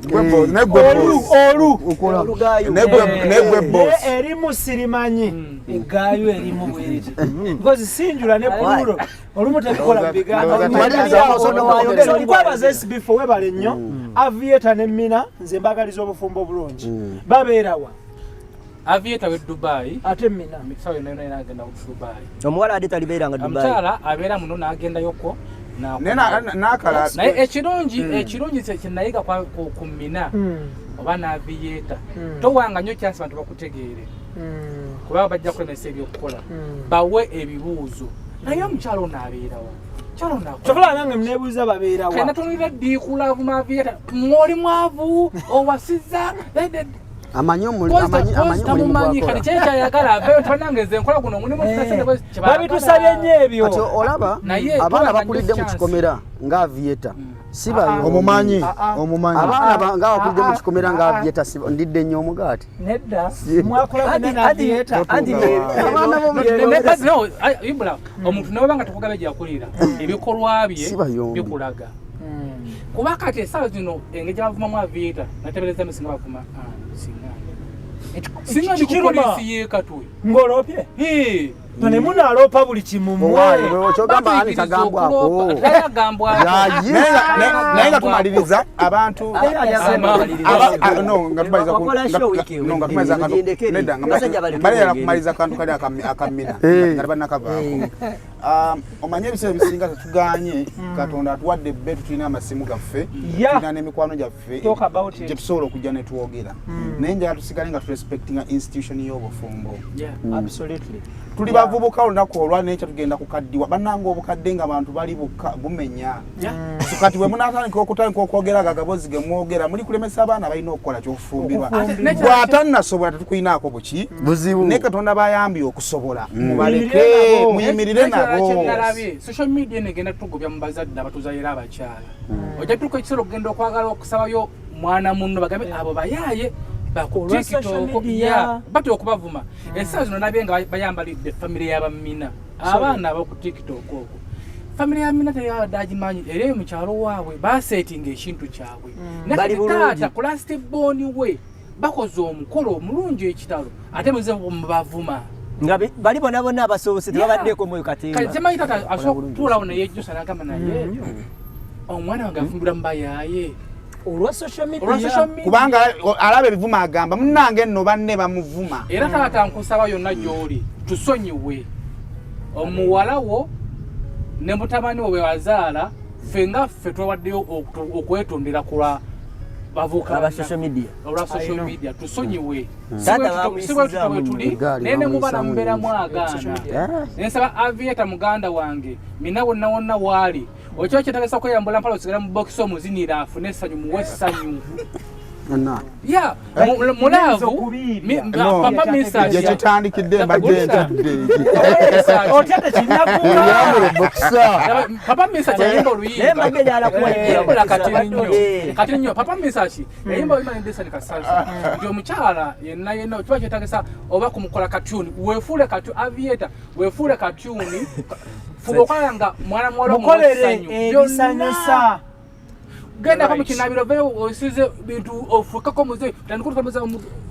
Speaker 2: erimu sirimanyi eggaayo erimu bweriti because sinjula ne pululo olumu tebikola bigaankwabaza SB4 webale nnyo Aviator ne mina nze mbagaliza obufumbo bulungi babeerawa
Speaker 3: Aviator we Dubai
Speaker 2: ate mina
Speaker 3: sawe nayo agenda ku Dubai
Speaker 8: omuwala ade talibeeranga Dubai
Speaker 3: omukyala abeera muno n'agenda yoko
Speaker 4: nakala
Speaker 3: naye ekirungi kyenayiga ku mina oba n'Aviator towanga nnyo kyansi bantu bakutegeere kubanga bajja kulemesa ebyokukola bawe ebibuuzo naye omukyalo onaabeerawo
Speaker 2: kyokala nange mnebuuza babeerawa
Speaker 3: kena tonira diikula vuma Aviator mwoli mwavu owasiza
Speaker 9: amanyi
Speaker 3: kati kyekyayagala aveyo twanange nze nkola guno mulimu
Speaker 2: babitusabye nnyo ebyo
Speaker 9: kati olaba abaana bakulidde mu kikomera nga Aviator sibayo
Speaker 4: omumanyi
Speaker 9: abaana nga bakulidde mu kikomera nga Aviator ndidde nnyo omugaati
Speaker 2: nedda mwakola Aviator
Speaker 3: ibula omuntu nawe banga tukugaba gyakulira ebikolwa bye bikulaga kuba kati esaawa zino engeri gyebavumamu Aviator natebereza misinga bavuma singa ndikupolisi yekatwe
Speaker 2: ngolopye tone munalopa buli kimu
Speaker 9: kyogamba ani tagambwako
Speaker 4: naye nga tumaliriza abantu kumaliza akantu kali akamina nga tebanakavaako omanye ebiseera bisinga tetuganye katonda atuwadde bbeetu tulina amasimu gaffe tulina n'emikwano gyaffe gye tusobola okujja ne twogera naye njala tusigale nga turespectinga institution y'obufumbo tuli bavubuka olunaku olwanekyo tugenda kukaddiwa bannanga obukadde nga abantu bali bumenya kati bwe munaatandika okutandika okwogera gagabozi ge mwogera muli kulemesa abaana balina okukola kyokufumbirwa bw'atannasobola tetukuyinaako buki naye katonda bayambye okusobola mubaleke muyimirire nabo
Speaker 3: social media negenda tugobya mu bazadde abatuzaayira abakyala ojja tutuuka ekisolo okugenda okwagala okusabayo mwana munno bagambe abo bayaaye bati okubavuma ensaa zino nabye nga bayambalidde famire y'abamina abaana ab'oku tiktok okwo famire ya mina teyabadde agimanyi era eyo mukyalo waabwe baseetinga ekintu kyabwe nakataata ku last born we bakoze omukolo omulungi ekitalo ate muze mubavuma
Speaker 8: nga bali bona bonna abasoose tebabaddeko mwoyo katemba
Speaker 3: temanyi taata asobola kutuulawo naye ejjusa n'agamba naye omwana wange afumbira mubayaaye
Speaker 2: olwa social media
Speaker 4: kubanga alaba ebivuma agamba munnange nno banne bamuvuma
Speaker 3: era taata nkusaba yonna gy'oli tusonyiwe omuwala wo ne mutabani wo bwe wazaala ffe nga ffe twewaddeyo okwetondera kulwa bavuka
Speaker 8: aba social media
Speaker 3: tusonyiwe siwe tuli nene mubana mbera mwagaana nsaba Aviator muganda wange mina wonna wonna wali ocho kitagasa kweyambula mpalo sigala mu box omuzinira afune sanyu muwe sanyu ya mulavu papa message
Speaker 4: je kitandikidde mbagenda
Speaker 2: otyate kinyakuka
Speaker 3: papa message yimbo luyi
Speaker 8: mbagenda ala
Speaker 3: kuwa katinyo papa message yimbo imane ndesani kasasa ndio mukyala yenna okiba kitagasa oba kumukola katuni wefule katu Aviator wefule katuni fugo kwanga mwana mwalo
Speaker 2: mukolere ebisanyusa
Speaker 3: genda kama kinabiro veo osize bintu ofuka ko muze tanikuta muze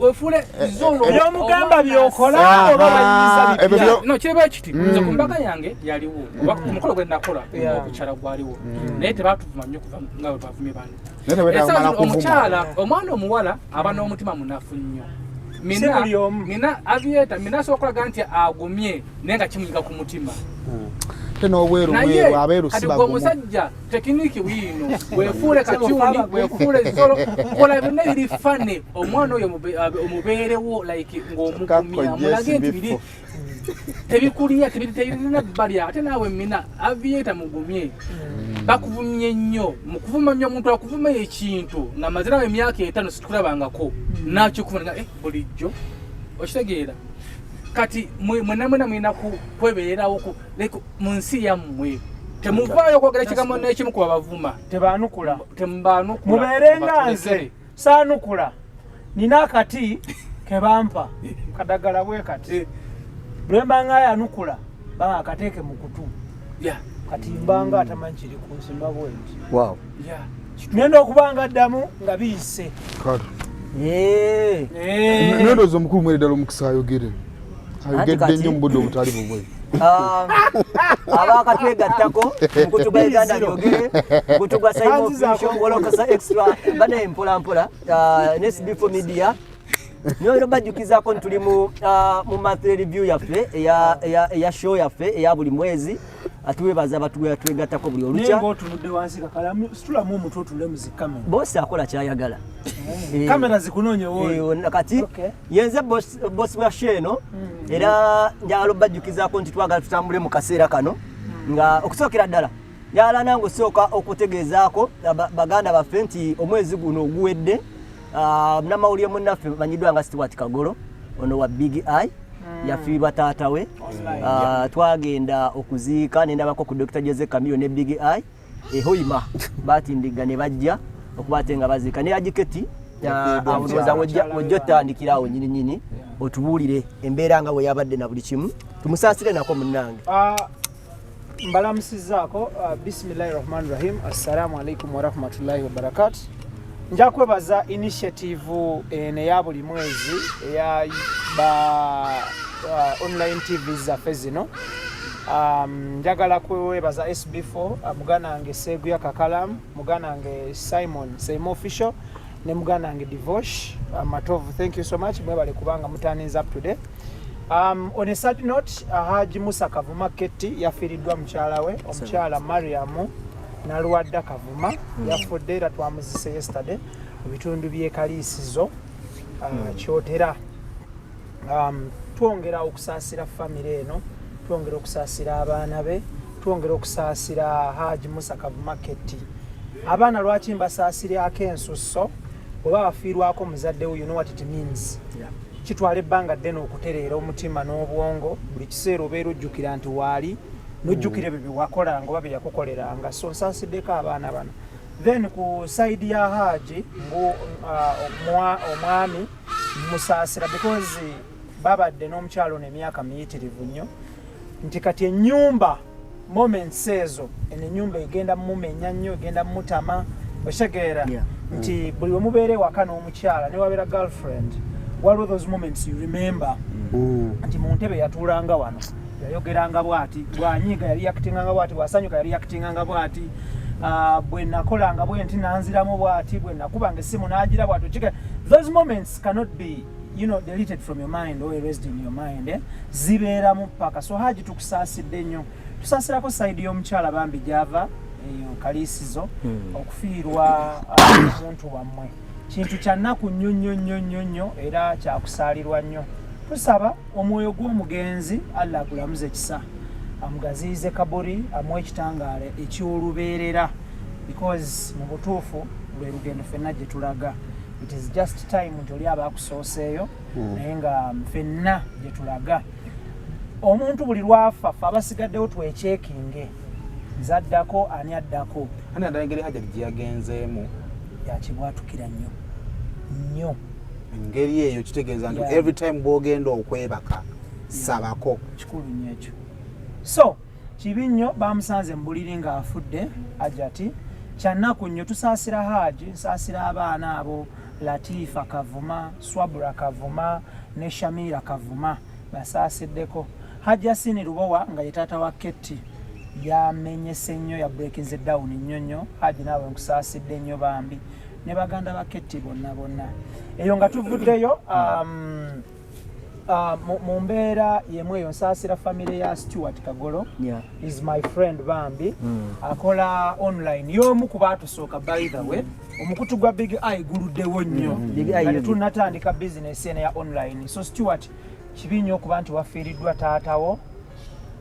Speaker 3: ofule zolo
Speaker 2: yo mugamba byokola oba bayiza
Speaker 3: no kireba kiti nze kumbaga yange yaliwo umukolo gwe nakola okukyala gwaliwo naye tebatuvuma nnyo kuva ngawe bavumye bano omukyala omwana omuwala aba n'omutima munafu nnyo mina Aviator mina sokola ganti agumye nenga kimuyiga ku mutima
Speaker 4: teno obweru bweru abeeru sibago
Speaker 3: omusajja tekiniki wino wefule katuni wefule zolo kola bino biri fane omwana oyo omubeerewo like ng'omukumya mulage nti biri tebikuliya tebirina balya ate naawe mina Aviator mugumye bakuvumye nnyo mukuvuma nnyo omuntu akuvuma ekintu nga mazirawo emyaka 5 situkulabangako nakyo kuvuna bulijjo okitegeera kati mwena mwina kwebererawo mu nsi yammwe temuvaayo okwogera ekigambo n'ekimu ku babavuma
Speaker 2: tebanukula
Speaker 3: mubeerenga
Speaker 2: nze saanukula nina akati kebampa kadagala bwe kati lwembanga yanukula banga akateeke mu kutu kati mbanga atamanyi kiri ku nsimba bwenti nenda okubanga ddamu nga biyise
Speaker 4: nendoza omukulu mweredala omukisa ayogere ayogedde nnyo mu budde obutali bubwe
Speaker 8: abakatwegattako mukutu gwa Uganda yogere mukutu gwa Sb4 Wolokasa extra bane mpola ne SB4 Media nyo bajukizako ntuli mu monthly review yaffe ya show yaffe eya buli mwezi atuwebaza abatuwe twegattako buli olukya
Speaker 2: nengo tunudde wansi kakala situla mu mutwe tule muzikamera
Speaker 8: boss akola kyayagala
Speaker 2: kamera zikunonye woyo
Speaker 8: nakati yenze boss wa sheno era njalo bajukizako nti twagala tutambule mu kaseera kano nga okusokera ddala yala nango soka okutegezaako baganda baffe nti omwezi guno oguwedde namawulire munnaffe manyidwa nga Stewart Kagolo ono wa Big Eye yafiirwa taatawe twagenda okuziika nendabako ku Dr. Jose Camilo ne Big Eye ehoima batindiga ne bajja okubate nga baziika ne ajiketi abunoza wojja tandikirawo nyini otubuulire embeera nga we yabadde na buli kimu tumusaasire nako munnange
Speaker 2: mbalamusizaako bismillahirrahmanirrahim assalamu alaikum warahmatullahi wabarakatuh nja kwebaza initiative ene ya buli mwezi eya online TV zaffe zino njagala kwebaza SB4 muganange Seguya Kakalamu muganange Simon Official ne muganange Divosh Matovu. Thank you so much mwebale kubanga mutaniz up today. On a side note Haji Musa Kavuma Keti yafiridwa mchala we omuchala Mariamu Naluwadda Kavuma yafudde era twamuzise yesterday ebitundu by'ekaliisizo kyotera twongera okusaasira famire eno twongera okusaasira abaana be, twongera okusaasira Haji Musa Kavumaketi. Abaana lwaki mbasaasirako ensusso bw'oba bafiirwako muzadde wo, you know what it means. Kitwala ebbanga ddene okutereera omutima n'obwongo, buli kiseera obeera ojjukira nti waali n'ojjukira ebyo bye wakolanga oba bye yakukoleranga. So nsaasiddeko abaana bano. Then ku side ya Haji omwami musaasira because babadde n'omukyalo n'emyaka miyitirivu nnyo nti kati ennyumba moments ezo ennyumba egenda mumenya nnyo, egenda mutama, oshegeera nti buli we mubeere waka n'omukyala ne wabeera girlfriend, waliwo those moments you remember nti mu ntebe yatuulanga wano yayogeranga bw'ati, bw'anyiiga yali yakitinganga bw'ati, bw'asanyuka yali yakitinganga bw'ati, bwe nakolanga bwe nti nanziramu bw'ati, bwe nakubanga essimu n'agira bw'ati. Those moments cannot be deleted from your mind or erased in your mind. Zibeeramu paka. So Haji tukusaasidde nnyo. Tusaasirako side y'omukyala bambi gy'ava eyo kaliisizo okufiirwa omuntu wammwe. Kintu kya nnaku nnyo era kyakusaalirwa nnyo. Tusaba omwoyo gw'omugenzi Allah agulamuze ekisa, amugaziize kaburi, amuwe ekitangaala eky'olubeerera, because mu butuufu lwe lugendo ffenna gye tulaga. It is just time nti oli aba akusooseeyo naye nga ffenna gye tulaga. Omuntu buli lwafa ffe abasigaddewo twekyekinge, nze addako ani addako.
Speaker 4: Ani addala engeri Haji gye yagenzeemu
Speaker 2: yakibwatukira nnyo.
Speaker 4: Engeri eyo kitegeeza nti every time bw'ogenda okwebaka sabako.
Speaker 2: Kikulu nnyo ekyo. So kibi nnyo bamusanze mu buliri ng'afudde. Ajati kyannaku nnyo tusaasira Haji, nsaasira abaana abo Latifa Kavuma, Swabura Kavuma ne Shamira Kavuma basaasiddeko. Haji Asini Lubowa nga ye taata wa Keti yamenyese nnyo, ya breakinze down nnyo. Haji naawe nkusaasidde nnyo bambi ne baganda ba Keti bonna. Eyo nga tuvuddeyo mu mbeera yemu eyo nsaasira family ya Stuart Kagolo. Is my friend bambi. Akola online y'omu ku baatusooka by the way. Omukutu gwa Big Eye guluddewo nnyo. Nga tunatandika business eno ya online. So Stuart kibi nnyo okuba nti wafiiriddwa taatawo.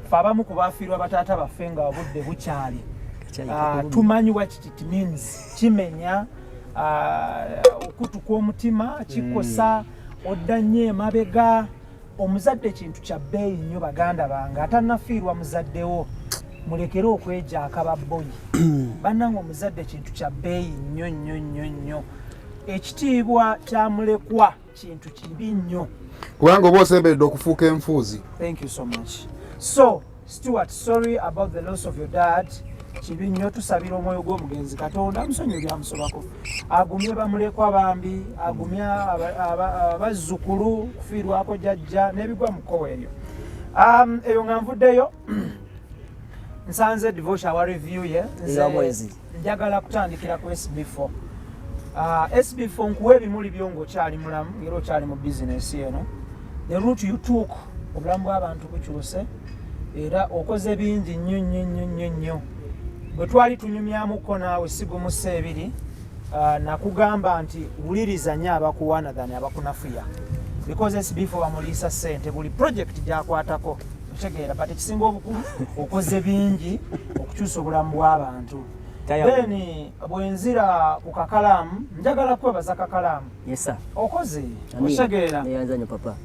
Speaker 2: Ffe abamu ku baafiirwa bataata baffe nga obudde bukyali. Tumanyi what it means. Kimenya okutu kw'omutima, kikosa, odda nnyo emabega. Omuzadde kintu kya bbeeyi nnyo baganda bange, atannafiirwa muzaddewo mulekere okweja akababboyi. Bannange omuzadde kintu kya bbeeyi nnyo. Ekitiibwa kyamulekwa kintu kibi nnyo.
Speaker 10: Kubanga oba osemberedde okufuuka enfuuzi.
Speaker 2: Thank you so much. So Stuart, sorry about the loss of your dad. Kibi nnyo, tusabira omwoyo gw'omugenzi Katonda amusonyiwe amusobako. Agumye bamulekwa bambi, agumye abazzukulu kufiirwako jjajja n'ebigwa mu kkowa eryo. Eyo nga nvuddeyo nsanze divorce our review ye. Njagala kutandikira ku SB4. SB4 nkuwa ebimuli byo ng'okyali mulamu era okyali mu bizinesi eno. The route you took obulamu bw'abantu bukyuse era okoze bingi nnyo. Bwe twali tunyumyamuko naawe sigumusa ebiri, nakugamba nti wuliriza nnyo abakuwaana than abakunafuya. Because SB4 bamuliisa ssente buli project gy'akwatako. Otegeera, but ekisinga obukulu okoze bingi okukyusa obulamu bw'abantu. Then bwenzira ku kakalaamu, njagala kwebaza kakalaamu.
Speaker 8: Yes sir.
Speaker 2: Okoze, otegeera.
Speaker 8: Neyanzanya papa.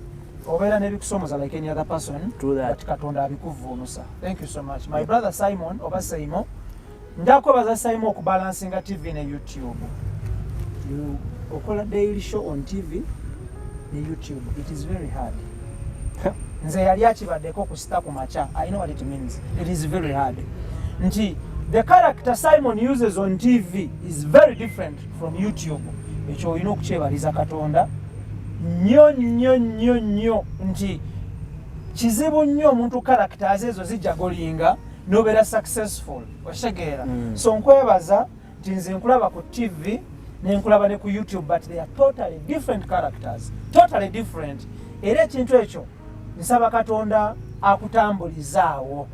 Speaker 2: Obeera n'ebikusomoza like any other person.
Speaker 8: True that.
Speaker 2: But Katonda abikuvuunusa. Thank you so much. My brother Simon, oba Saimo. Ndakwebaza Simon okubalansinga TV ne YouTube. You okola daily show on TV ne YouTube. It is very hard. Nze yali akibaddeko ku sita ku macha. I know what it means. It is very hard. Nti the character Simon uses on TV is very different from YouTube. Ekyo olina okukyebaliza Katonda. Nnyo nti kizibu nnyo omuntu characters ezo zijja golinga nobeera successful. Oshegeera. So nkwebaza nti nze nkulaba ku TV nenkulaba ne ku YouTube, but they are totally different characters. Totally different. Era ekintu ekyo nsaba Katonda akutambulizaawo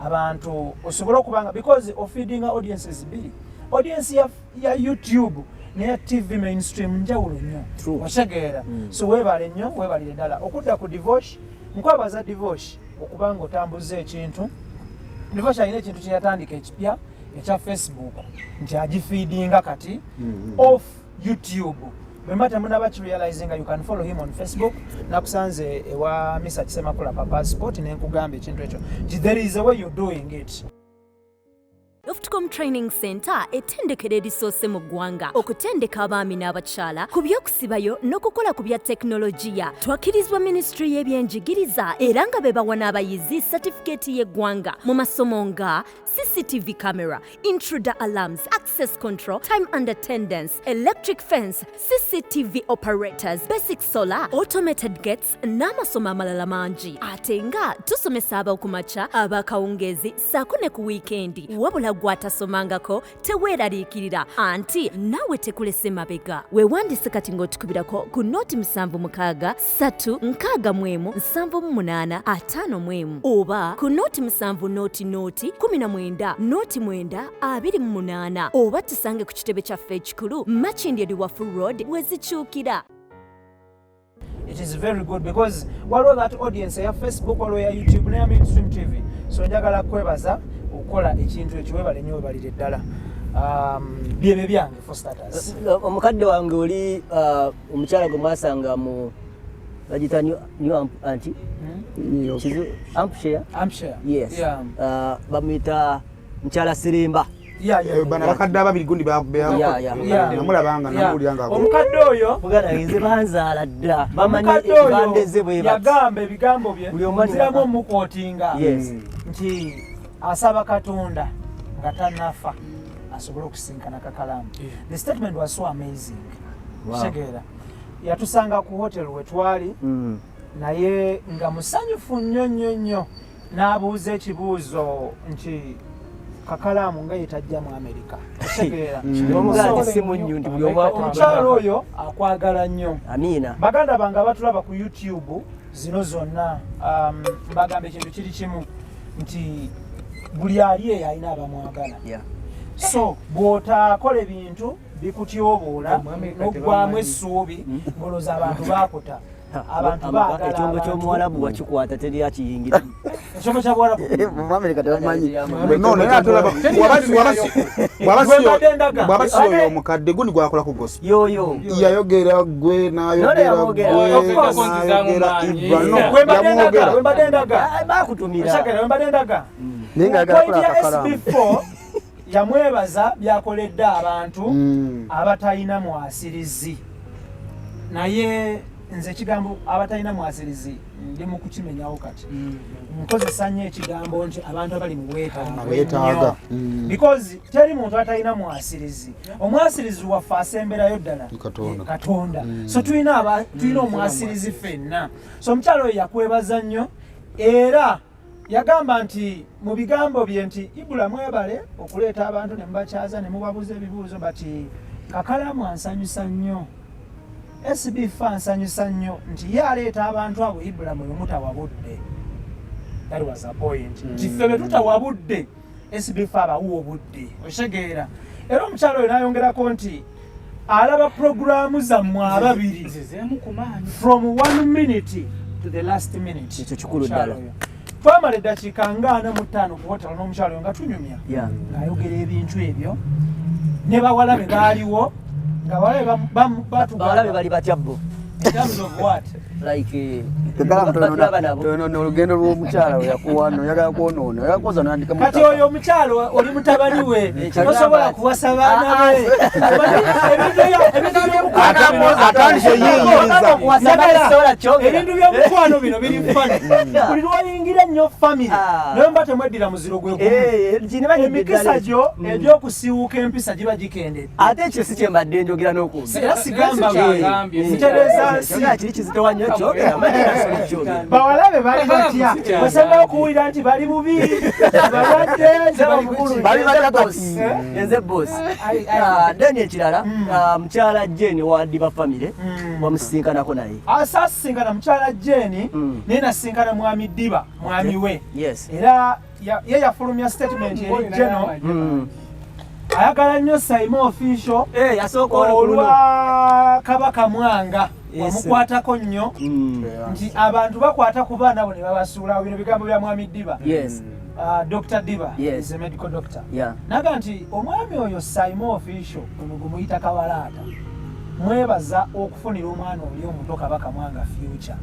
Speaker 2: abantu osobola okubanga, because of feeding audiences biri. Audience ya YouTube ne TV mainstream njawulo nnyo. Oshegeera. So weebale nnyo, weebalire ddala. Okudda ku divorce, nkwebaza divorce okuba ng'otambuza ekintu niva kyalina ekintu kye yatandika ekipya ekya Facebook nti agifeedinga kati off YouTube bemba temunaba kirealizinga you can follow him on Facebook nakusanze ewa Mr. Kisemakula Papa Sport nenkugamba ekintu ekyo there is a way you're doing it.
Speaker 11: Ofcom Training Center ettendekero erisoose mu ggwanga okutendeka abaami n'abakyala ku by'okusibayo n'okukola ku bya tekinologiya. Twakirizibwa Ministry y'ebyenjigiriza era nga be bawa n'abayizi certificate y'eggwanga mu masomo nga CCTV camera, intruder alarms, access control, time and attendance, electric fence, CCTV operators, basic solar, automated gates n'amasomo amalala mangi. Ate nga tusomesa ab'okumakya ab'akawungeezi ssaako ne ku wiikendi wabula gwatasomangako teweeraliikirira anti naawe tekulese mabega. Weewandise kati ng'otukubirako ku nooti 7663717855 oba ku nooti 7 nooti 19 oba tusange ku kitebe kyaffe ekikulu Makindye Liwafu Road wezikyukira.
Speaker 2: It is very good because waliwo that audience ya Facebook waliwo ya YouTube neya Mainstream TV so njagala kwebaza okukola ekintu ekyo webale nnyo webalire ddala byebe byange for starters.
Speaker 8: Omukadde wange oli omukyala gwe mwasanga mu bagita new anti Hampshire yes bamuyita mukyala Sirimba
Speaker 4: bana bakadde ababiri gundi namulabanga namulyanga
Speaker 2: omukadde oyo
Speaker 8: muganaize banzaala dda bamanyi bandeze bwe
Speaker 2: yagamba ebigambo bye nziramu omukootinga nti asaba Katonda nga tannafa asobole okusinkana Kakalamu. The statement was so amazing. Shegeera yatusanga ku hotel we twali naye nga musanyufu nnyo n'abuuza ekibuuzo nti Kakalamu nga yetajja mu America. Shegeera omukyalo oyo akwagala nnyo.
Speaker 8: Amina.
Speaker 2: Baganda bange abatulaba ku YouTube zino zonna bagamba ekintu kiri kimu nti buli ali eyo alina abamwagala. So bw'otaakola ebintu bikutyoboola n'oggwamu essuubi ng'olowooza abantu baakuta. Abantu baagala
Speaker 8: ekyombo ky'omuwalabu wakikwata teri akiyingira.
Speaker 2: Ekyombo kya Buwalabu
Speaker 9: mu America tebamanyi.
Speaker 4: No naye atolaba wabasi oyo omukadde gundi gwakola ku gospel.
Speaker 8: Yoyo
Speaker 4: yayogera gwe n'ayogera
Speaker 2: wembadendaga
Speaker 8: bakutumira.
Speaker 2: Shakira wembadendaga.
Speaker 9: Ninga agakola Kakalamu.
Speaker 2: SB4 yamwebaza byakoledde abantu abatalina mwasirizi. Naye nze ekigambo abatalina mwasirizi ndi mu kukimenyawo kati. Nkozesa nnyo ekigambo nti abantu abali mu weetaaga. Because teri muntu atalina mwasirizi. Omwasirizi waffe asemberayo ddala Katonda. So tulina omwasirizi ffenna. So omukyalo oyo yakwebaza nnyo era yagamba nti mu bigambo bye nti Ibula mwebale okuleeta abantu ne mubakyaza ne mubabuuza ebibuuzo bati Kakalamu ansanyusa nnyo. SB4 ansanyusa nnyo nti ye aleeta abantu abo Ibula mwe mutawabudde. That was a point. Nti ffe be tutawabudde SB4 abawuwa obudde. Oshegeera. Era omukyalo oyo n'ayongerako nti alaba programu zammwe ababiri from 1 minute to the last minute.
Speaker 8: Ekyo kikulu ddala.
Speaker 2: Twamala eddakiika 45 ku hotel n'omukyalo nga tunyumya. Ng'ayogera ebintu ebyo. Ne bawalabe baaliwo nga
Speaker 8: bawalabe bali batya bo.
Speaker 2: In terms of what?
Speaker 8: Like
Speaker 9: olugendo lw'omukyala we yakuwano yagala kwonoona yakoza n'andika mu
Speaker 2: kati oyo omukyalo oli mutabani we tosobola kuwasa baana be ebintu by'omukwano bino biri fani buli lwayingira nnyo famire naye mba temweddira muziro gwe emikisa gyo egy'okusiiwuka empisa giba gikendedde
Speaker 8: ate ekyo si kyembadde njogera n'okumva
Speaker 2: era sigamba ntereeza nsi
Speaker 8: kiri kizitowa nnyo kyogera
Speaker 2: bawalabe bali batya basembayo okuwulira nti bali bubi balwadde
Speaker 8: bali batya bosi enze bosi deni ekirala mukyala Jane wadiba famire wamusisinkanako naye
Speaker 2: asasinkana mukyala Jane naye nasinkana mwami Diba mwami we era ye yafulumya statement eri Jeno ayagala nnyo Simon official
Speaker 8: yasooka
Speaker 2: olwa Kabaka Mwanga wamukwatako nnyo nti abantu bakwata ku baana bo ne babasuula bino bigambo bya Mwami Diba Dr. Diba is a medical doctor naga nti omwami oyo Simon official gumuyita Kawalaata mwebaza okufunira omwana oli omuto Kabaka Mwanga future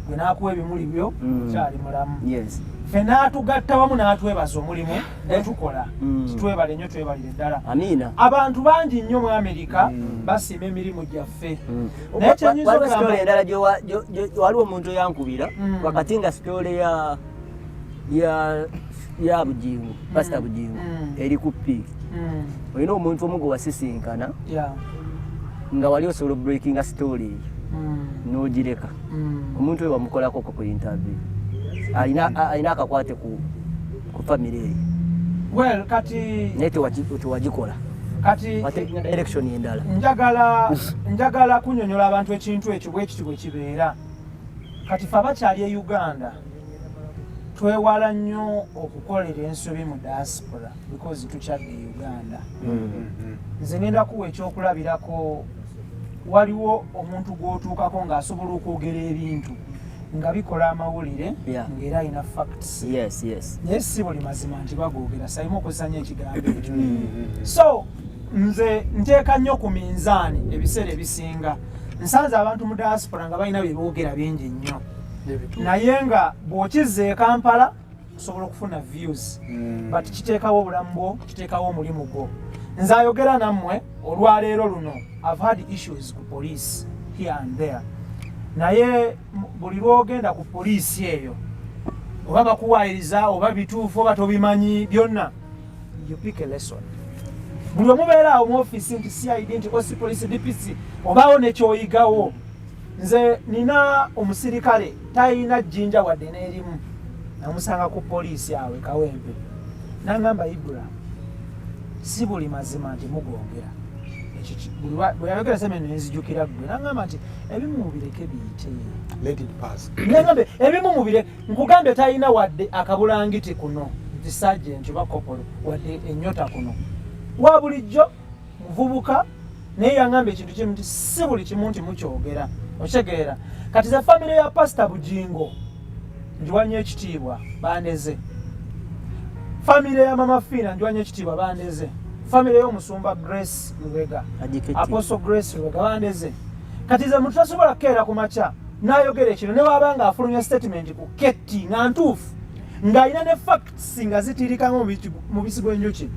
Speaker 2: gwe n'akuwa ebimuli byo kyali mulamu ffe n'atugatta wamu n'atwebaza omulimu netukola kitwebale nnyo twebalire ddala abantu bangi nnyo mu Amerika basiima emirimu gyaffe naye kyenyinza
Speaker 8: okugamba endala waliwo omuntu yankubira wakati nga sitole ya Bujingu Pastor Bujingu eri ku peak olina omuntu omu gwe wasisinkana nga wali osobola breaking a story n'ogireka omuntu we bamukolako ku interview alina akakwate ku family eyo
Speaker 2: well kati
Speaker 8: naye tewagikola
Speaker 2: kati
Speaker 8: election endala
Speaker 2: njagala kunyonyola abantu ekintu ekyo bwekiti bwe kibeera kati fe abakyali e Uganda twewala nnyo okukolera ensobi mu diaspora because tukyadde e Uganda nze ngenda kuwa ekyokulabirako waliwo omuntu gw'otuukako ng'asobola okwogera ebintu nga bikola amawulire ng'era alina facts naye si buli mazima nti bagoogera Simon okozesa nnyo ekigambo ekyo so nze nteeka nnyo ku minzaani ebiseera ebisinga nsanze abantu mu diaspora nga balina bye boogera bingi nnyo naye nga bw'okizza e Kampala osobola okufuna views but kiteekawo obulamu bwo kiteekawo omulimu gwo nze ayogera nammwe olwaleero luno I've had issues ku police here and there naye buli lwogenda ku poliisi eyo oba bakuwaayiriza oba bituufu oba tobimanyi byonna you pick a lesson buli omubeera awo mu office nti CID nti OC police DPC obaawo nekyoyigawo nze nina omusirikale talina jjinja wadde n'erimu namusanga ku poliisi awe Kawempe nangamba Ibrahim si buli mazima nti mugongera bwe yayogera semeno nenzijukira ggwe nangamba nti ebimu mubireke biyite nangambe ebimu mubire nkugambye talina wadde akabulangiti kuno nti sergeant oba kopolo wadde ennyota kuno wa bulijjo muvubuka naye yangamba ekintu kimu nti si buli kimu nti mukyogera okitegeera kati za famire ya Pastor Bujingo njiwanye ekitiibwa bandeze famire ya Mama Fina njiwanye ekitiibwa bandeze famire y'omusumba Grace Lubega Apostle Grace Lubega bandeze kati za muntu tasobola kukeera ku makya n'ayogera ekiro ne wabanga afulumya statement ku Ketti nga ntuufu ng'alina ne facts nga zitiirikamu mu bisigo enjuki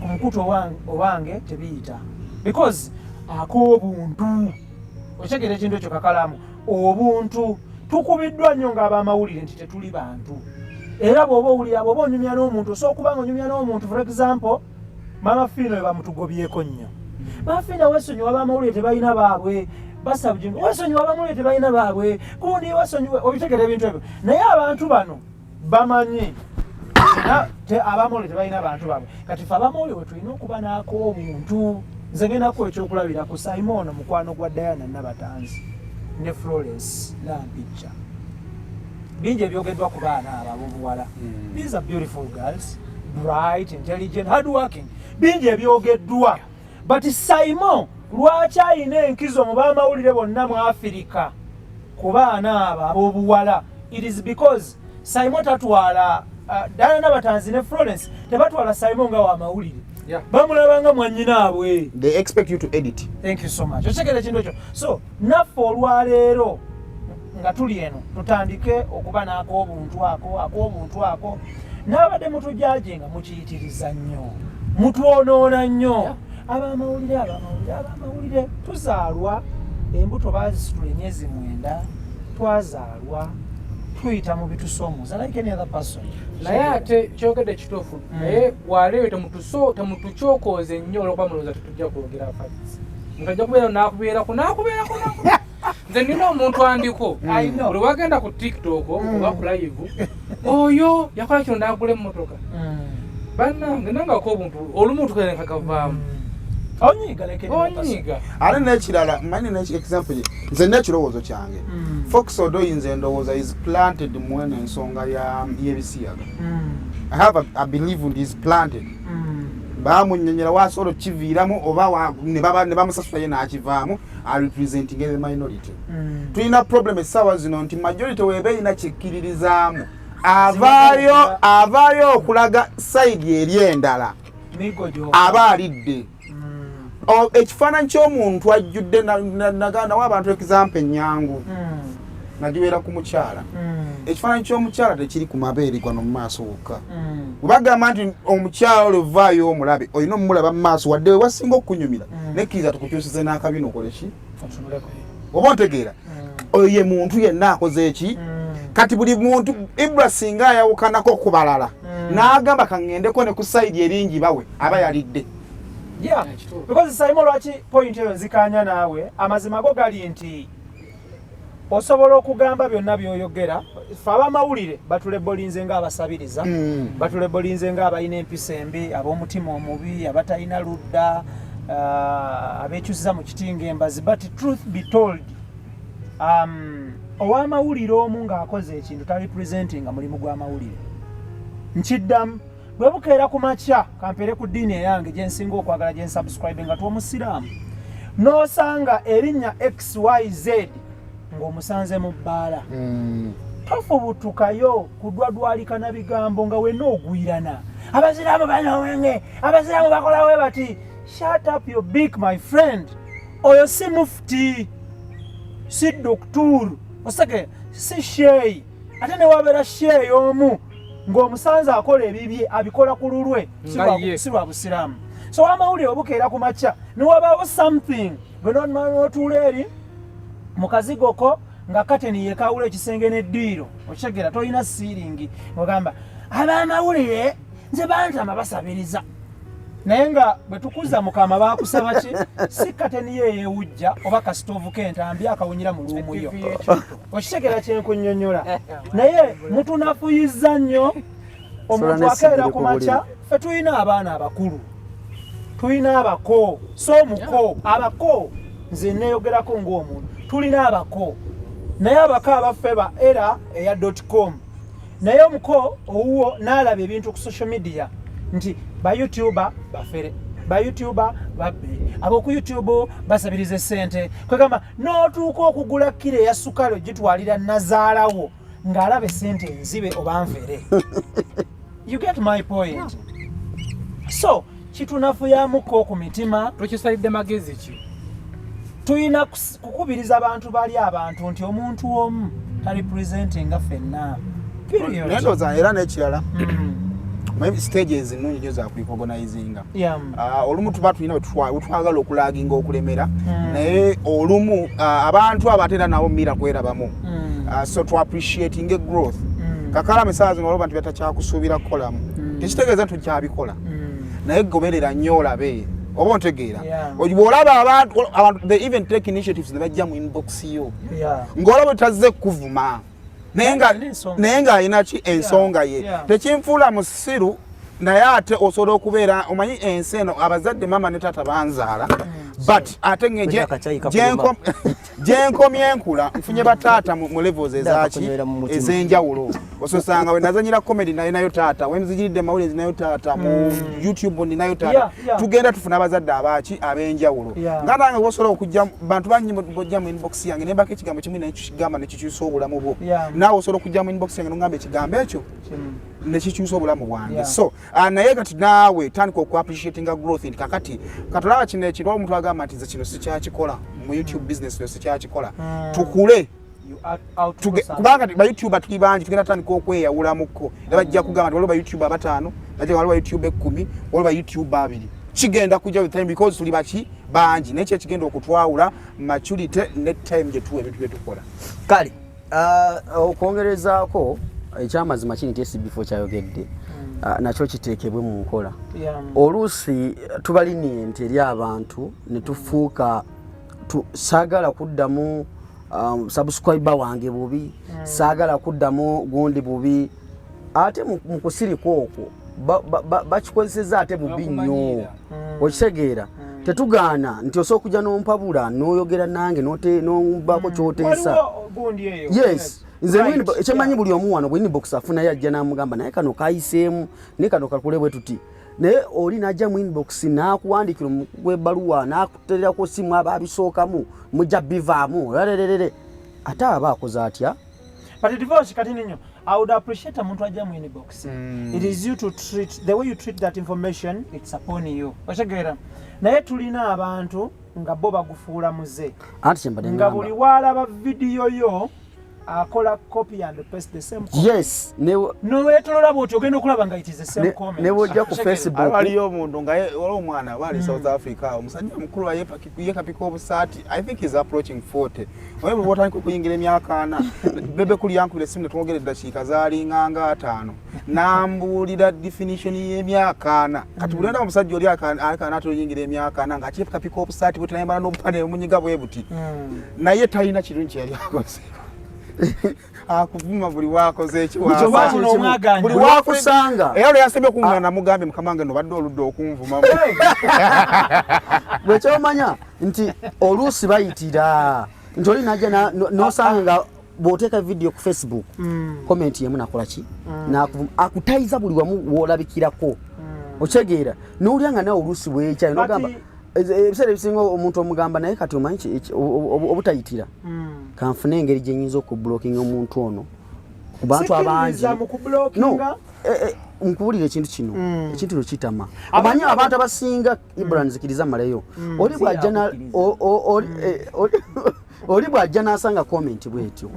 Speaker 2: omukutu owange tebiyita because ak'obuntu okitegeera ekintu ekyo kakalamu obuntu tukubiddwa nnyo ng'abamawulire nti tetuli bantu era bw'oba owulira bw'oba onyumya n'omuntu osobola okuba nga onyumya n'omuntu for example Mama Fina we bamutugobyeko nnyo Mama Fina weesonyiwa abamawulire tebalina baabwe Pastor Bujingo weesonyiwa abamawulire tebalina baabwe kundi weesonyiwe obitegeera ebintu ebyo naye abantu bano bamanyi abamawulire tebalina bantu baabwe kati fe abamawulire we tulina okuba naako obuntu nze ngendako ekyokulabira ku Simon mukwano gwa Diana Nabatanzi ne Florence Lampicha bingi ebyogeddwa ku baana abo ab'obuwala these are beautiful girls bright intelligent hard working bingi ebyogeddwa but Simon lwaki alina enkizo mu bamawulire bonna mu Afirika ku baana abo ab'obuwala it is because Simon tatwala Diana Nabatanzi ne Florence tebatwala Simon nga wamawulire bamulabanga mwanyinaabwe
Speaker 4: they expect you to edit.
Speaker 2: Thank you so much okyegera ekintu ekyo so naffe olwaleero nga tuli eno tutandike okuba naako obuntu ako n'abadde mutujjaje nga mukiyitiriza nnyo mutwonoona nnyo abamawulire tuzaalwa embuto baazisitula emyezi 9 twazaalwa tuyita mu bitusoomooza like any other person
Speaker 3: naye ate kyogedde kituufu naye waleewe temutukyokooze nnyo olwokuba mulowooza tetujja kwogera facts mutajja kubeera nakubeerako nze nina omuntu andiko buli wagenda ku TikTok oba ku live oyo yakola kino n'agula emmotoka bannange nangako obuntu olumu tukenekagavaamu onyiga
Speaker 4: ate n'ekirala mani example nze n'ekirowoozo kyange Fox Odoyinze ndowooza is planted mwene ensonga y'ebisiyaga I believe it is planted bamunyenyera wasolo kiviiramu oba ne bamusasula ye n'akivaamu representing the minority. Tulina problem essaawa zino nti majority weba erina kikkiririzaamu avaayo okulaga side eri endala aba alidde. Ekifaananyi ky'omuntu ajjudde nagandawo abantu example ennyangu nagibeera ku mukyala. Ekifaananyi ky'omukyala tekiri ku mabeere gano mu maaso wokka. Bagamba nti omukyala oluvaayo omulabe olina omulaba mu maaso wadde we wasinga okunyumira nekkiriza tukukyusize n'akabino okole ki oba ontegeera oyo ye muntu yenna akoze eki. Kati buli muntu Ibra singa ayawukanako ku balala n'agamba kaŋŋendeko ne ku sayidi eringi bawe aba yalidde.
Speaker 2: Yeah, because Simon lwaki point eyo nzikanya naawe amazima go gali nti osobola okugamba byonna byoyogera fe abamawulire batulebolinze ng'abasabiriza batulebolinze ng'abalina empisa embi ab'omutima omubi abatalina ludda abeekyusiza mu kitinga embazi. But truth be told ow'amawulire omu ng'akoze ekintu talipresentinga mulimu gw'amawulire. Nkiddamu bwe bukeera ku makya kampeere ku ddiini eyange gye nsinga okwagala gye nsubscribe nga tw'omusiraamu n'osanga erinnya XYZ ng'omusanze mu bbaala tofubutukayo kudwadwalika na bigambo nga wenna ogwirana. Abaziraamu banyawenge, abaziraamu bakolawe bati. Shut up your beak my friend. Oyo si mufti, si doktor, osake si sheyi. Ate ne wabeera sheyi omu ng'omusanze akola ebibye abikola ku lulwe si lwa busiraamu. So amawulire obukeera ku makya ne wabaawo something gwe n'otuula eri mu kazigoko nga kateni yekawula ekisenge n'eddiiro okitegeera tolina siiringi ogamba ab'amawulire nze bantama basabiriza naye nga bwe tukuza mukama baakusaba ki si kateni ye yeewujja oba kasitoovu k'entambi akawunyira mu luumu yo okitegeera kyenkunnyonnyola naye mutunafuyiza nnyo omuntu akeera ku makya ffe tulina abaana abakulu tulina abako so omuko abako nze neeyogerako ng'omuntu tulina abako naye abako abaffe ba era eya .com naye omuko owuwo n'alaba ebintu ku social media nti bayoutuber bafere bayoutuber babbe ab'oku youtube basabiriza essente kwegamba n'otuuka okugula kiro eya sukali ogitwalira nazaalawo ng'alaba essente enzibe oba nfere. You get my point. So kitunafuyamuko ku mitima
Speaker 3: tukisalidde magezi ki
Speaker 2: tuyina kukubiriza abantu bali abantu nti omuntu omu talipresenting nga ffenna
Speaker 4: nendoza era n'ekirala maybe stages ennungi nyo za kulicognizinga olumu tuba tulina wetwagala okulaginga okulemera naye olumu abantu abatera nabo mira kwerabamu so to appreciating a growth kakala mesaazi ng'olaba nti batakyakusuubira kukolamu tekitegeeza nti kyabikola naye goberera nnyo olabe oba ontegeera bw'olaba abantu they even take initiatives ne bajja mu inbox yo ng'olaba tazze kuvuma naye ng'alina ki ensonga ye tekinfuula musiru naye ate osobola okubeera omanyi ensi eno abazadde mama ne taata banzaala but ate gyenkomye enkula nfunye bataata mu levels ezaki ez'enjawulo ososanga we nazanyira comedy nayo taata wenzigiridde mawulire nayo taata mu YouTube ninayo taata tugenda tufuna abazadde abaki ab'enjawulo nga nange wosobola okujja bantu bangi bojja mu inbox yange ne mbako ekigambo kimu nekikigamba nekikyusa obulamu bwo naawe osobola okujja mu inbox yange nongamba ekigambo ekyo nekikyusa obulamu bwange so naye kati naawe tandika okuappreciatinga growth nti kakati katulaba kino ekiro omuntu agamba nti nze kino sikyakikola mu YouTube business yo sikyakikola tukule kubanga bayoutuber tuli bangi tugenda tandika okweyawulamuko era bajja kugamba nti waliwo bayoutuber 5 najja waliwo bayoutuber 10 waliwo bayoutuber 2 kigenda kujja with time because tuli baki bangi nekyo kigenda okutwawula maturity ne time gye tuwa ebintu bye tukola
Speaker 9: kale okwongerezaako ekyamazima kini SB4 kyayogedde nakyo kiteekebwe mu nkola oluusi tubalinye nti eri abantu ne tufuuka saagala kuddamu subscriber wange bubi saagala kuddamu gundi bubi ate mu kusirika okwo bakikozeseza ate bubi nnyo okitegeera tetugaana nti osobola okujja n'ompabula n'oyogera nange n'ombako kyoteesa yes nze ekyemanyi buli omu wano bwe inbox afuna yajja n'amugamba naye kano kayiseemu naye kano kakule bwe tuti naye oli najja mu inbox n'akuwandikira webbaluwa n'akuterera ku simu ababisookamu mujja bivaamu ate aba akoze atya.
Speaker 2: But divorce kati ninyo, I would appreciate a muntu ajja mu inbox. It is you to treat, the way you treat that information, it's upon you. Oshagera. Naye tulina abantu nga bo bagufuula muze. Nga buli walaba video yo akola copy and paste the same comment.
Speaker 9: Yes.
Speaker 2: No wetolola bwoti ogenda okulaba nga it is the same comment.
Speaker 9: Ne wojja ku Facebook.
Speaker 4: Aliyo omuntu nga waliwo omwana wali South Africa omusajja mukulu yekapika obusaati. I think he's approaching 40. Oyo bwe botandika okuyingira emyaka 4 bebe kuli yankubira essimu ne twogera eddakiika zaalinganga 5 n'ambuulira definition y'emyaka 4 kati buli omusajja oli akana atuyingira emyaka 4 ng'akipika obusaati bwe tanayambala n'obupande omunyiga bwe buti naye talina kirungi yali akoze. Akuvuma buli wakoze ekiwaasa
Speaker 9: buli wakusanga
Speaker 4: era lwe yasembye okungana namugambe mukamange no badde oludde okunvuma
Speaker 9: bwe kyomanya nti oluusi bayitira nti oli najja nosanga nga bw'oteeka video ku Facebook comment yemu nakola ki akutayiza buli wamu woolabikirako okyegeera n'olya nga nawe oluusi bwekyayo nogamba ebiseera ebisinga omuntu omugamba naye kati omanyi obutayitira kanfune engeri gye nnyinza okublockinga omuntu ono ku bantu abangi nkubuulira ekintu kino ekintu kino kitama omanyi abantu abasinga Ibra nzikiriza maleyo oli bw'ajja n'asanga comment bwetyo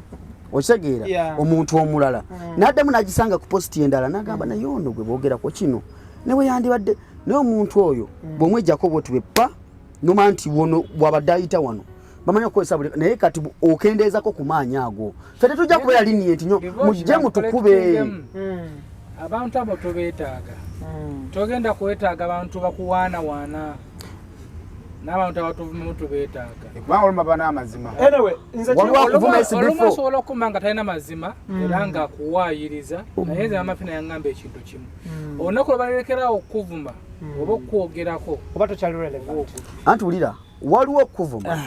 Speaker 9: okitegeera omuntu omulala n'addamu n'agisanga ku posti endala n'agamba naye ono gwe boogerako kino newe yandibadde naye omuntu oyo bw'omwejjako bwoti bweppa noma nti wono bw'abadde ayita wano bamanyi okukozesa buli naye kati okendeezako ku maanyi ago ffe tetujja kubeera liniyenti nnyo mujje mutukube
Speaker 3: abantu abo tobeetaaga togenda kwetaaga abantu bakuwaanawaana n'abantu abatuvumu tubeetaaga
Speaker 4: bawoluma bana amazima
Speaker 3: olumu osobola okumba nga talina mazima era nga akuwaayiriza naye nze amafina yaŋŋamba ekintu kimu olunaku lwe balerekerawo okuvuma oba okwogerako
Speaker 2: oba tokyali relevant
Speaker 9: anti wulira waliwo okuvuma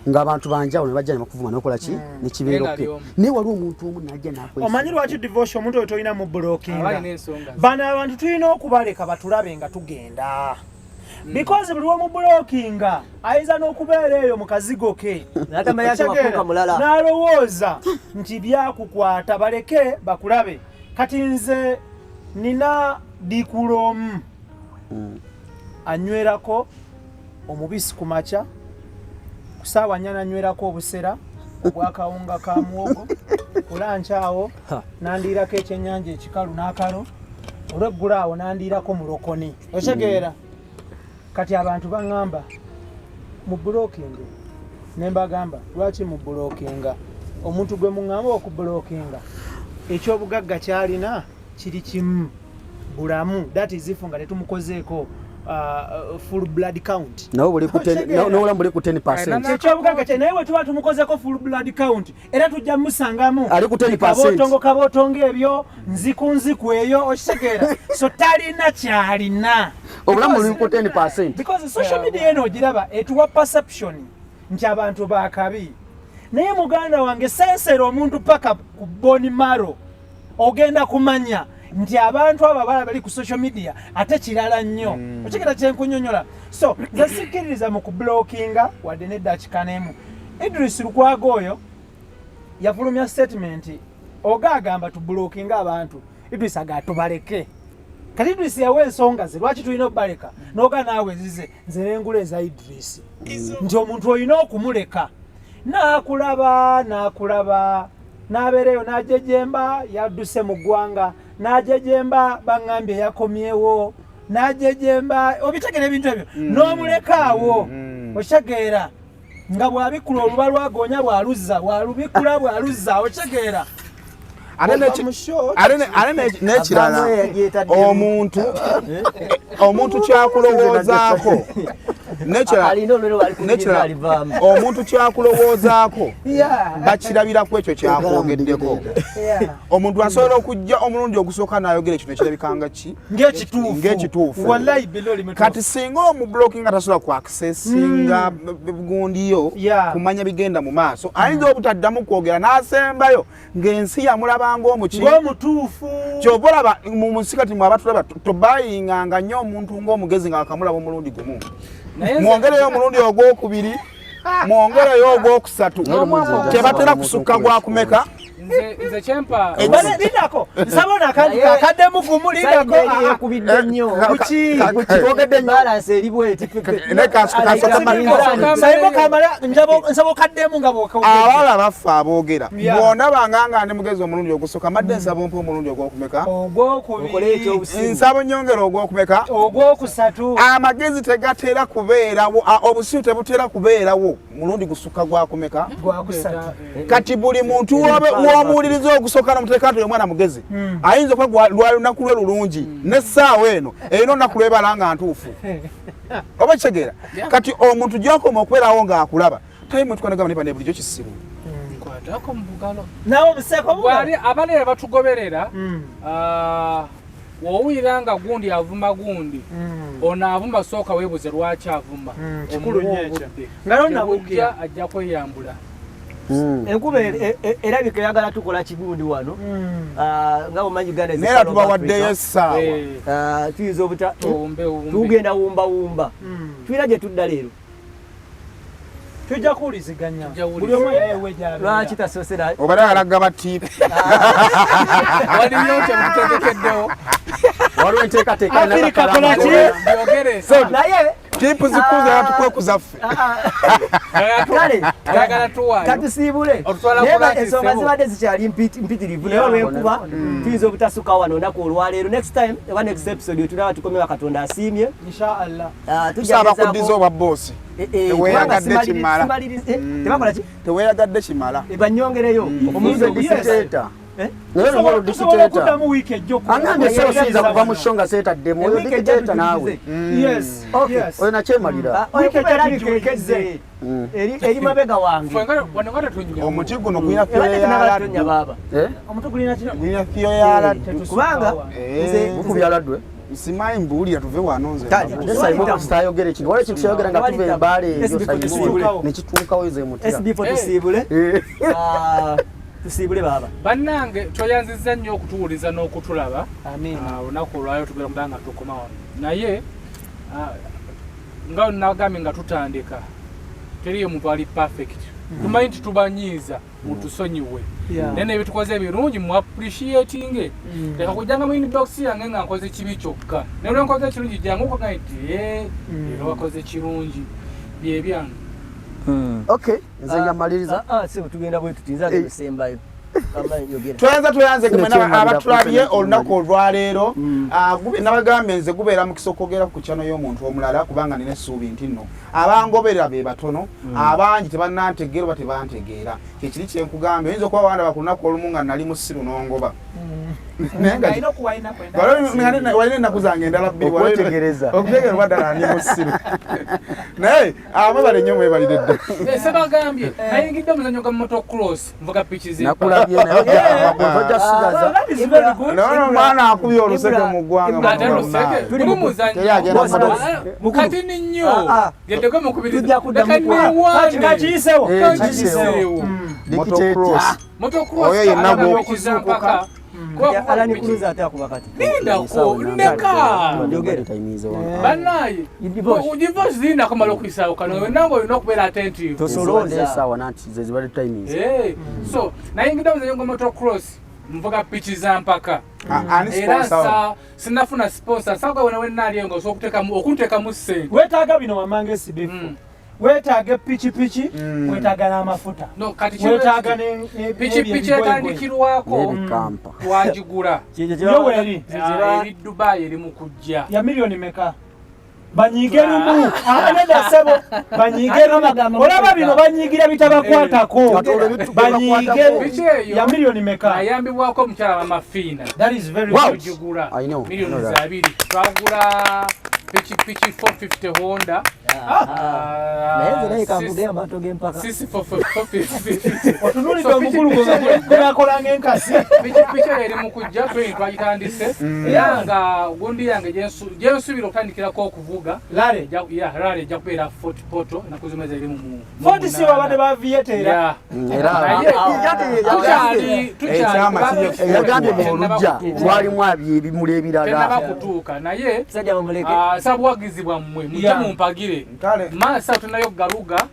Speaker 9: ng'abantu banjawulo ne bajja ne bakuvuma n'okola ki ne kibeera oke naye waliwo omuntu omu n'ajja n'akwesa
Speaker 2: omanyi lwaki divorce omuntu oyo tolina mu blockinga bano abantu tulina okubaleka batulabe nga tugenda because buli omu blockinga ayinza n'okubeera eyo mu kazigo ke n'alowooza nti byakukwata baleke bakulabe kati nze nina dikulo omu anywerako omubisi ku makya ku ssaawa 4 anywerako obusera obwakawunga ka muwogo olankyawo nandiirako ekyennyanja ekikalu n'akalo olweggula awo nandiirako mulokoni okitegeera kati abantu baŋŋamba mu blockinga ne mbagamba lwaki mu blockinga omuntu gwe muŋŋamba okublockinga ekyobugagga kyalina kiri kimu bulamu that is if nga tetumukozeeko full blood count
Speaker 9: nawe buli ku 10%
Speaker 2: ekyobugagga kye naye bwe tuba tumukozeeko full blood count era tujja musangamu
Speaker 9: ali ku 10%
Speaker 2: kabootongo ebyo nziku eyo okitegeera so talina kyalina
Speaker 9: obulamu buli ku 10%
Speaker 2: because social media eno ogiraba etuwa perception nti abantu bakabi naye muganda wange sensera omuntu paka ku boni maro ogenda kumanya nti abantu abo abala bali ku social media ate kirala nnyo okitegeera kyenkunyonyola so nze sikkiririza mu kublockinga wadde neddakika n'emu Idris Lukwago oyo yafulumya statement ogaagamba tublockinga abantu Idris agatubaleke kati Idris yawe ensonga ze lwaki tulina obbaleka n'oga naawe zize nze n'engula eza Idris nti omuntu olina okumuleka n'akulaba n'abeereyo n'ajejemba yadduse mu ggwanga n'ajejemba baŋŋambye yakomyewo n'ajejemba obitegera ebintu ebyo n'omulekaawo okitegeera nga bw'abikula oluba lwagonya bwalubikula bwaluzza okitegeera
Speaker 4: ate n'ekirala omuntu kyakulowoozaako omuntu kyakulowoozaako bakirabira ku ekyo kyakwogeddeko omuntu asobola okujja omulundi ogusooka n'ayogera ekyo nekirabikanga ki ng'ekituufu kati singa omublocking nga tasobola ku accessinga gundiyo kumanya bigenda mu maaso ayinza obutaddamu kwogera n'asembayo ng'ensi yamulaba ng'omutuufu ky'oba olaba mu nsi kati mwe abatulaba tobayinganga nnyo omuntu ng'omugezi nga akamulaba omulundi gumu mwongereyo omulundi ogwokubiri mwongereyo ogwokusatu tebatera kusukka gwakumeka
Speaker 3: nze kyempa
Speaker 2: lindako nsabona kandi akaddemu gumu lindako
Speaker 8: yakubidde nnyo
Speaker 2: kuki
Speaker 8: ogedde balance eri bweti
Speaker 2: sayibo kamala nsabo kaddemu nga
Speaker 4: abala baffe aboogera bw'ondaba nga ndi mugezi omulundi ogusooka madde nsaba ompa omulundi ogwokumeka nsaba nyongera ogwokumeka
Speaker 2: ogwokusatu
Speaker 4: amagezi tegatera kubeerawo obusiru tebutera kubeerawo mulundi gusukka gwakumeka kati buli muntu w'omuwuliriza ogusooka n'omuteeka nti omwana mugezi ayinza okuba lwalunaku lwe lulungi n'essaawa eno erina olunaku lwebala nga ntuufu oba kitegeera kati omuntu gy'okoma okubeerawo ng'akulaba tayimu tukanagamba ne bane bulijjo kisiru
Speaker 3: kwatako mu bugalo
Speaker 2: nawe omuseeko
Speaker 3: abaleera batugoberera wowulira nga gundi avuma gundi ono avuma sooka weebuze lwaki avuma omubudde ajja kweyambula
Speaker 8: enkuba erabika eyagala tukola kigundi wano nga bumanyi Uganda
Speaker 4: neera tubawaddeyo essaawa
Speaker 8: tuyinza obuta tugenda wumbawumba tuyina gye tudda leero
Speaker 2: tujja kuwuliziganya buli omu yeewe gy'abeera
Speaker 8: lwaki tasoosera
Speaker 4: obala alaga batiipu
Speaker 3: waliyo kyemutegekeddewo
Speaker 8: waliwo enteekateeka
Speaker 2: naye
Speaker 4: tiipu zikuza yatukwekuza ffe
Speaker 8: katusiibule ensonga zibadde zikyali mpitirivu naye olw'enkuba tuyinza obutasukka wano olunaku olwaleero next time oba next episode tulaba tukomewa Katonda asiimye
Speaker 2: inshallah
Speaker 4: tusaba kuddiza obwa boosi teweeyagadde kimala teweeyagadde kimala
Speaker 8: banyongereyo
Speaker 9: omuntu edisiteeta
Speaker 2: okuddamu wiiki ejjo
Speaker 9: anangesosinza kuva mu shonga seetaddemu oyo dikiteeta naawe oyo nakyemalira
Speaker 2: erabikekeze
Speaker 8: eri mabega wange
Speaker 4: omuti guno gulina fyoyaladdu gulina fyoyaladdu
Speaker 8: kubanga nze
Speaker 9: gukubyaladdu
Speaker 4: simanyi mbuulira tuve wano nze
Speaker 9: sayogera ekintu waliwo ekintu kyayogera nga tuva ebaale eyo sayimu nekituukawo ze mutira
Speaker 8: SB4 tusiibule tusiibule baba
Speaker 3: bannange twoyanzizza nnyo okutuwuliza n'okutulaba olunaku olwayo tugera mubanga nga tukoma wano naye nga nagambye nga tutandika teriyo muntu ali perfect tumanyi nti tubanyiiza mutusonyiwe naye nebyo tukoze ebirungi mu appreciating leka kujjanga mu inbox yange nga nkoze kibi kyokka naye olwenkoze ekirungi jangu okugaa nti era wakoze kirungi byebyange
Speaker 9: okay nze nyamaliriza
Speaker 8: tugenda bwe tutinza ebisembayo
Speaker 4: tuyanze kumena abatulabye olunaku olwaleero nabagambye nze gubeera mukisa okwogera ku kyano y'omuntu omulala kubanga nina essuubi nti nno abangoberera be batono abangi tebannantegeera oba tebantegeera kyekiri kyenkugambye oyinza okuba wandaba ku lunaku olumu nga nali musiru n'ongoba walina ennaku zange endala bbiri okutegeera oba ddala ndi musiru naye abo balenyo mwebalire dda
Speaker 3: sebagambye ayingidde omuzanyo gwa motocross nvuga piki
Speaker 4: mwana akubye oluseke mu ggwanga
Speaker 3: kati ni nnyo geddeko mukubiriza
Speaker 4: oyo yenna
Speaker 3: gwokuzampaka
Speaker 8: alani kuruza ate akubakati
Speaker 3: banaye udivosi zina kamala okwisawo kano nango olina okubeera attentive so nayingidde muzanyo gwa motocross nvuga piki za mpaka era sinafuna sponsor saga wena wenaliyo nga okunteekamu ssente
Speaker 2: wetaaga bino wamange SB4 wetaaga piki wetaaga n'amafuta wetaaga
Speaker 3: piki etandikirwako wagigula
Speaker 2: yoweri
Speaker 3: eri Dubai eri mu kujja
Speaker 2: ya milioni meka banyiige lumu aneda sebo banyiige lumu olaba bino banyiigira bitabakwatako banyiige ya milioni meka
Speaker 3: ayambibwako omukyala wamafiina
Speaker 2: that is very good
Speaker 3: kugigula milioni 2 twagula piki 450 Honda
Speaker 8: naye naye kavuge matoge mpaka
Speaker 3: sisi for
Speaker 2: otunulidde omukulu gwenakola ng'enkasi
Speaker 3: picha eri mu kujja twagitandise era nga gundi yange gyensuubira okutandikirako okuvuga
Speaker 2: lale
Speaker 3: ejja kubeera Fort Poto enaku zimwe ziri mu
Speaker 2: Fort si babadde ba Aviator era
Speaker 9: yagambye mu lujja mwalimu ebimuli ebirala
Speaker 3: tenabakutuuka naye sabuwagizi bwammwe mujja mumpagire maasa tunayo galuga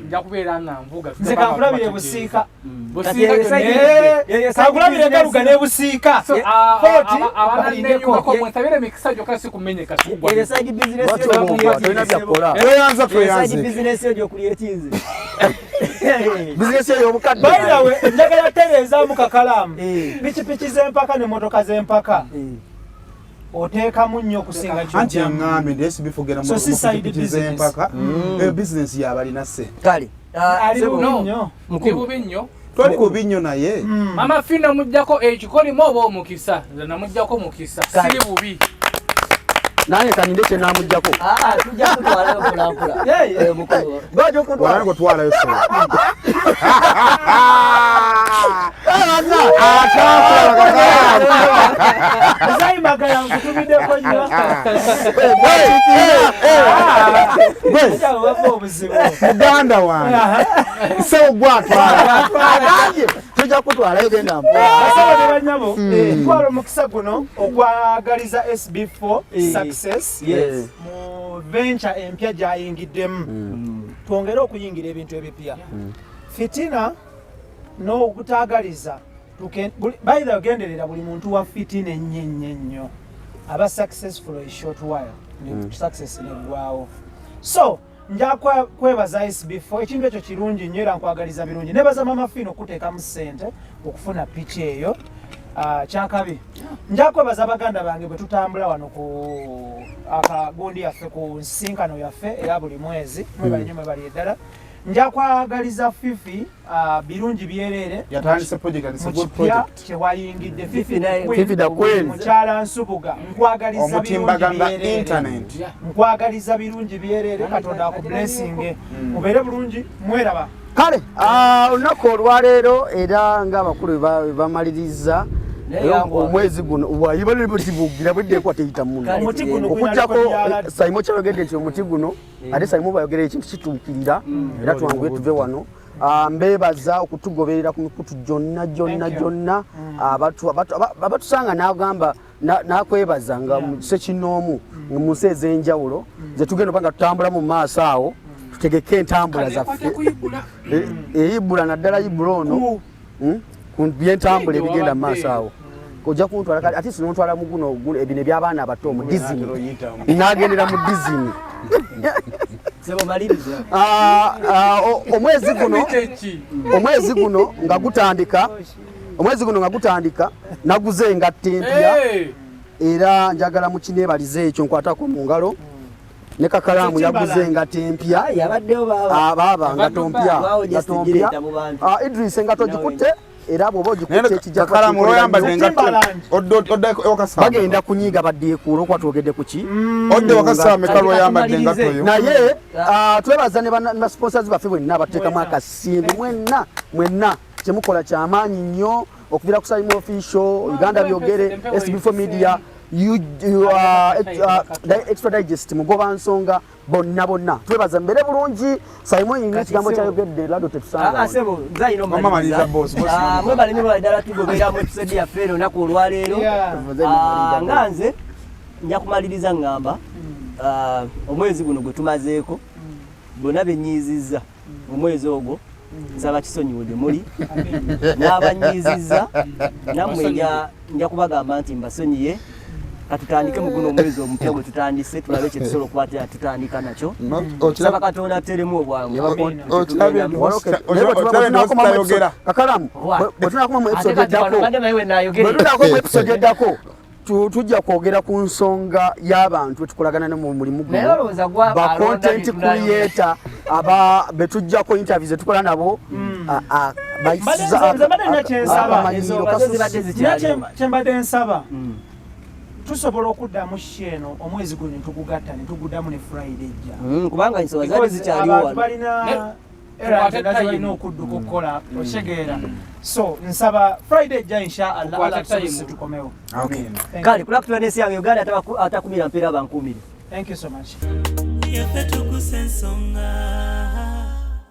Speaker 3: nja kubeera nga nvuga
Speaker 2: nze kankulabire busiika kankulabire galuga ne busiika
Speaker 3: abananeyungako mwensabire emikisa gyokka si kumenyeka
Speaker 8: bizinesi eyo okuli ekinze
Speaker 9: bizinesi eyo obukadde
Speaker 2: bayirawe njagala tereezaamu kakalaamu pikipiki z'empaka ne motoka z'empaka oteekamu nnyo okusinga
Speaker 4: anti yaŋŋambe ndi SB4 gera mu pikipiki z'empaka bizinesi yabalina ssente
Speaker 8: kale
Speaker 2: ali
Speaker 3: bubi nnyo
Speaker 4: toli bubi nnyo naye
Speaker 3: mama fina mujjako ekikolimu oba omukisa nze namugjako mukisa siri bubi
Speaker 9: naye kaninde kye namugjako
Speaker 8: tujja kutwalayo mukulu
Speaker 4: wala ngotwalayo so
Speaker 2: zayimagala nkutumiddeko nnyo
Speaker 4: muganda wange sewo gwatwala
Speaker 9: tujja kutwalayo genda
Speaker 2: basaba ne banyabo twala omukisa guno okwagaliza SB4 success mu venture empya gyayingiddemu twongere okuyingira ebintu ebipya fitina n'okutaagaliza bayira ogenderera buli muntu wa fitina ennyo aba successful a short while success neggwawo so nja kwebaza SB4 ekintu ekyo kirungi nnyo era nkwagaliza birungi nebaza mama fino okuteekamu ssente okufuna picha eyo kyakabi nja kwebaza baganda bange bwe tutambula wano ku akagundi yaffe ku nsinkano yaffe eya buli mwezi mwebali nnyo mwebali eddala nja kwagaliza fifi birungi byerere
Speaker 4: yatandise project
Speaker 2: kyewayingidde
Speaker 9: Fifi da Queen
Speaker 2: mukyala Nsubuga nkwagaliza
Speaker 4: omutimbaganga internet
Speaker 2: nkwagaliza birungi byerere katonda aku blessing mubeere bulungi mweraba
Speaker 9: kale olunaku olwaleero era ng'abakulu bamaliriza omwezi guno wayibalibutibugira bweddeekwa teyita muno okugjako Saimo kyayogedde nti omuti guno ate Saimo bayogera ekintu kituukirira era twanguye tuve wano mbeebaza okutugoberera ku mikutu gyonna abatusanga n'agamba n'akwebaza nga sekinoomu mu nsi ez'enjawulo ze tugenda oba nga tutambula mu maaso awo tutegeke entambula zaffe eyibbula naddala yibbula ono ku byentambula ebigenda mu maaso awo ojja kuntwala kale ate sinontwala mu guno ebino eby'abaana abato mu Disney nagendera mu Disney omwezi guno nga gutandika naguze engatta empya era njagala mukineebalize ekyo nkwatako mu ngalo ne kakalaamu yaguze engatta empya baaba ngato mpya Idris engato gikutte era bwoba ogikutte ekijja bagenda kunyiiga baddeekuula okuba twogedde ku ki
Speaker 4: odde wakasaba mekalo oyambadde engato yo
Speaker 9: naye twebaza ne basponsors baffe bwenna abateekamu akasimbi mwenna kyemukola kyamaanyi nnyo okuvira ku Saimo Official Uganda byogere SB4 Media extra digest mugoba nsonga bonna twebaza mbere bulungi Saimo yinga kigambo kyayogedde lado tetusanga
Speaker 4: mama maliza boss
Speaker 8: mwe balimi balidala tugobera mu episode ya fero naku olwaleero nganze nja kumaliriza ngamba omwezi guno gwe tumazeeko bonna benyiizizza omwezi ogwo nsaba kisonyiwudde muli n'abanyiizizza nammwe nja kubagamba nti mbasonyiye katutandike mu guno omwezi omupya gwe tutandise tulabe kye tusobola okuba tutandika nakyo nsaba Katonda atteremu obwangu
Speaker 9: kakalamu bwe tunakoma mu episode eddako tujja kwogera ku nsonga y'abantu etukolagana ne mu mulimu guno ba content creator betujjako interviews etukola nabo
Speaker 2: kyembadde nsaba tusobola okuddamu sheno omwezi guno ne tugugatta ne tuguddamu ne Friday ejja.
Speaker 8: Kubanga ensonga zaali zikyaliwo wano.
Speaker 2: Balina era okudduka okukola otegeera. So nsaba Friday ejja inshallah tukomewo.
Speaker 8: Kale kula kutula n'ensi yange Uganda atakumira mpeera bankumire.
Speaker 2: Thank you so much.
Speaker 1: Tuggussa Enssonga.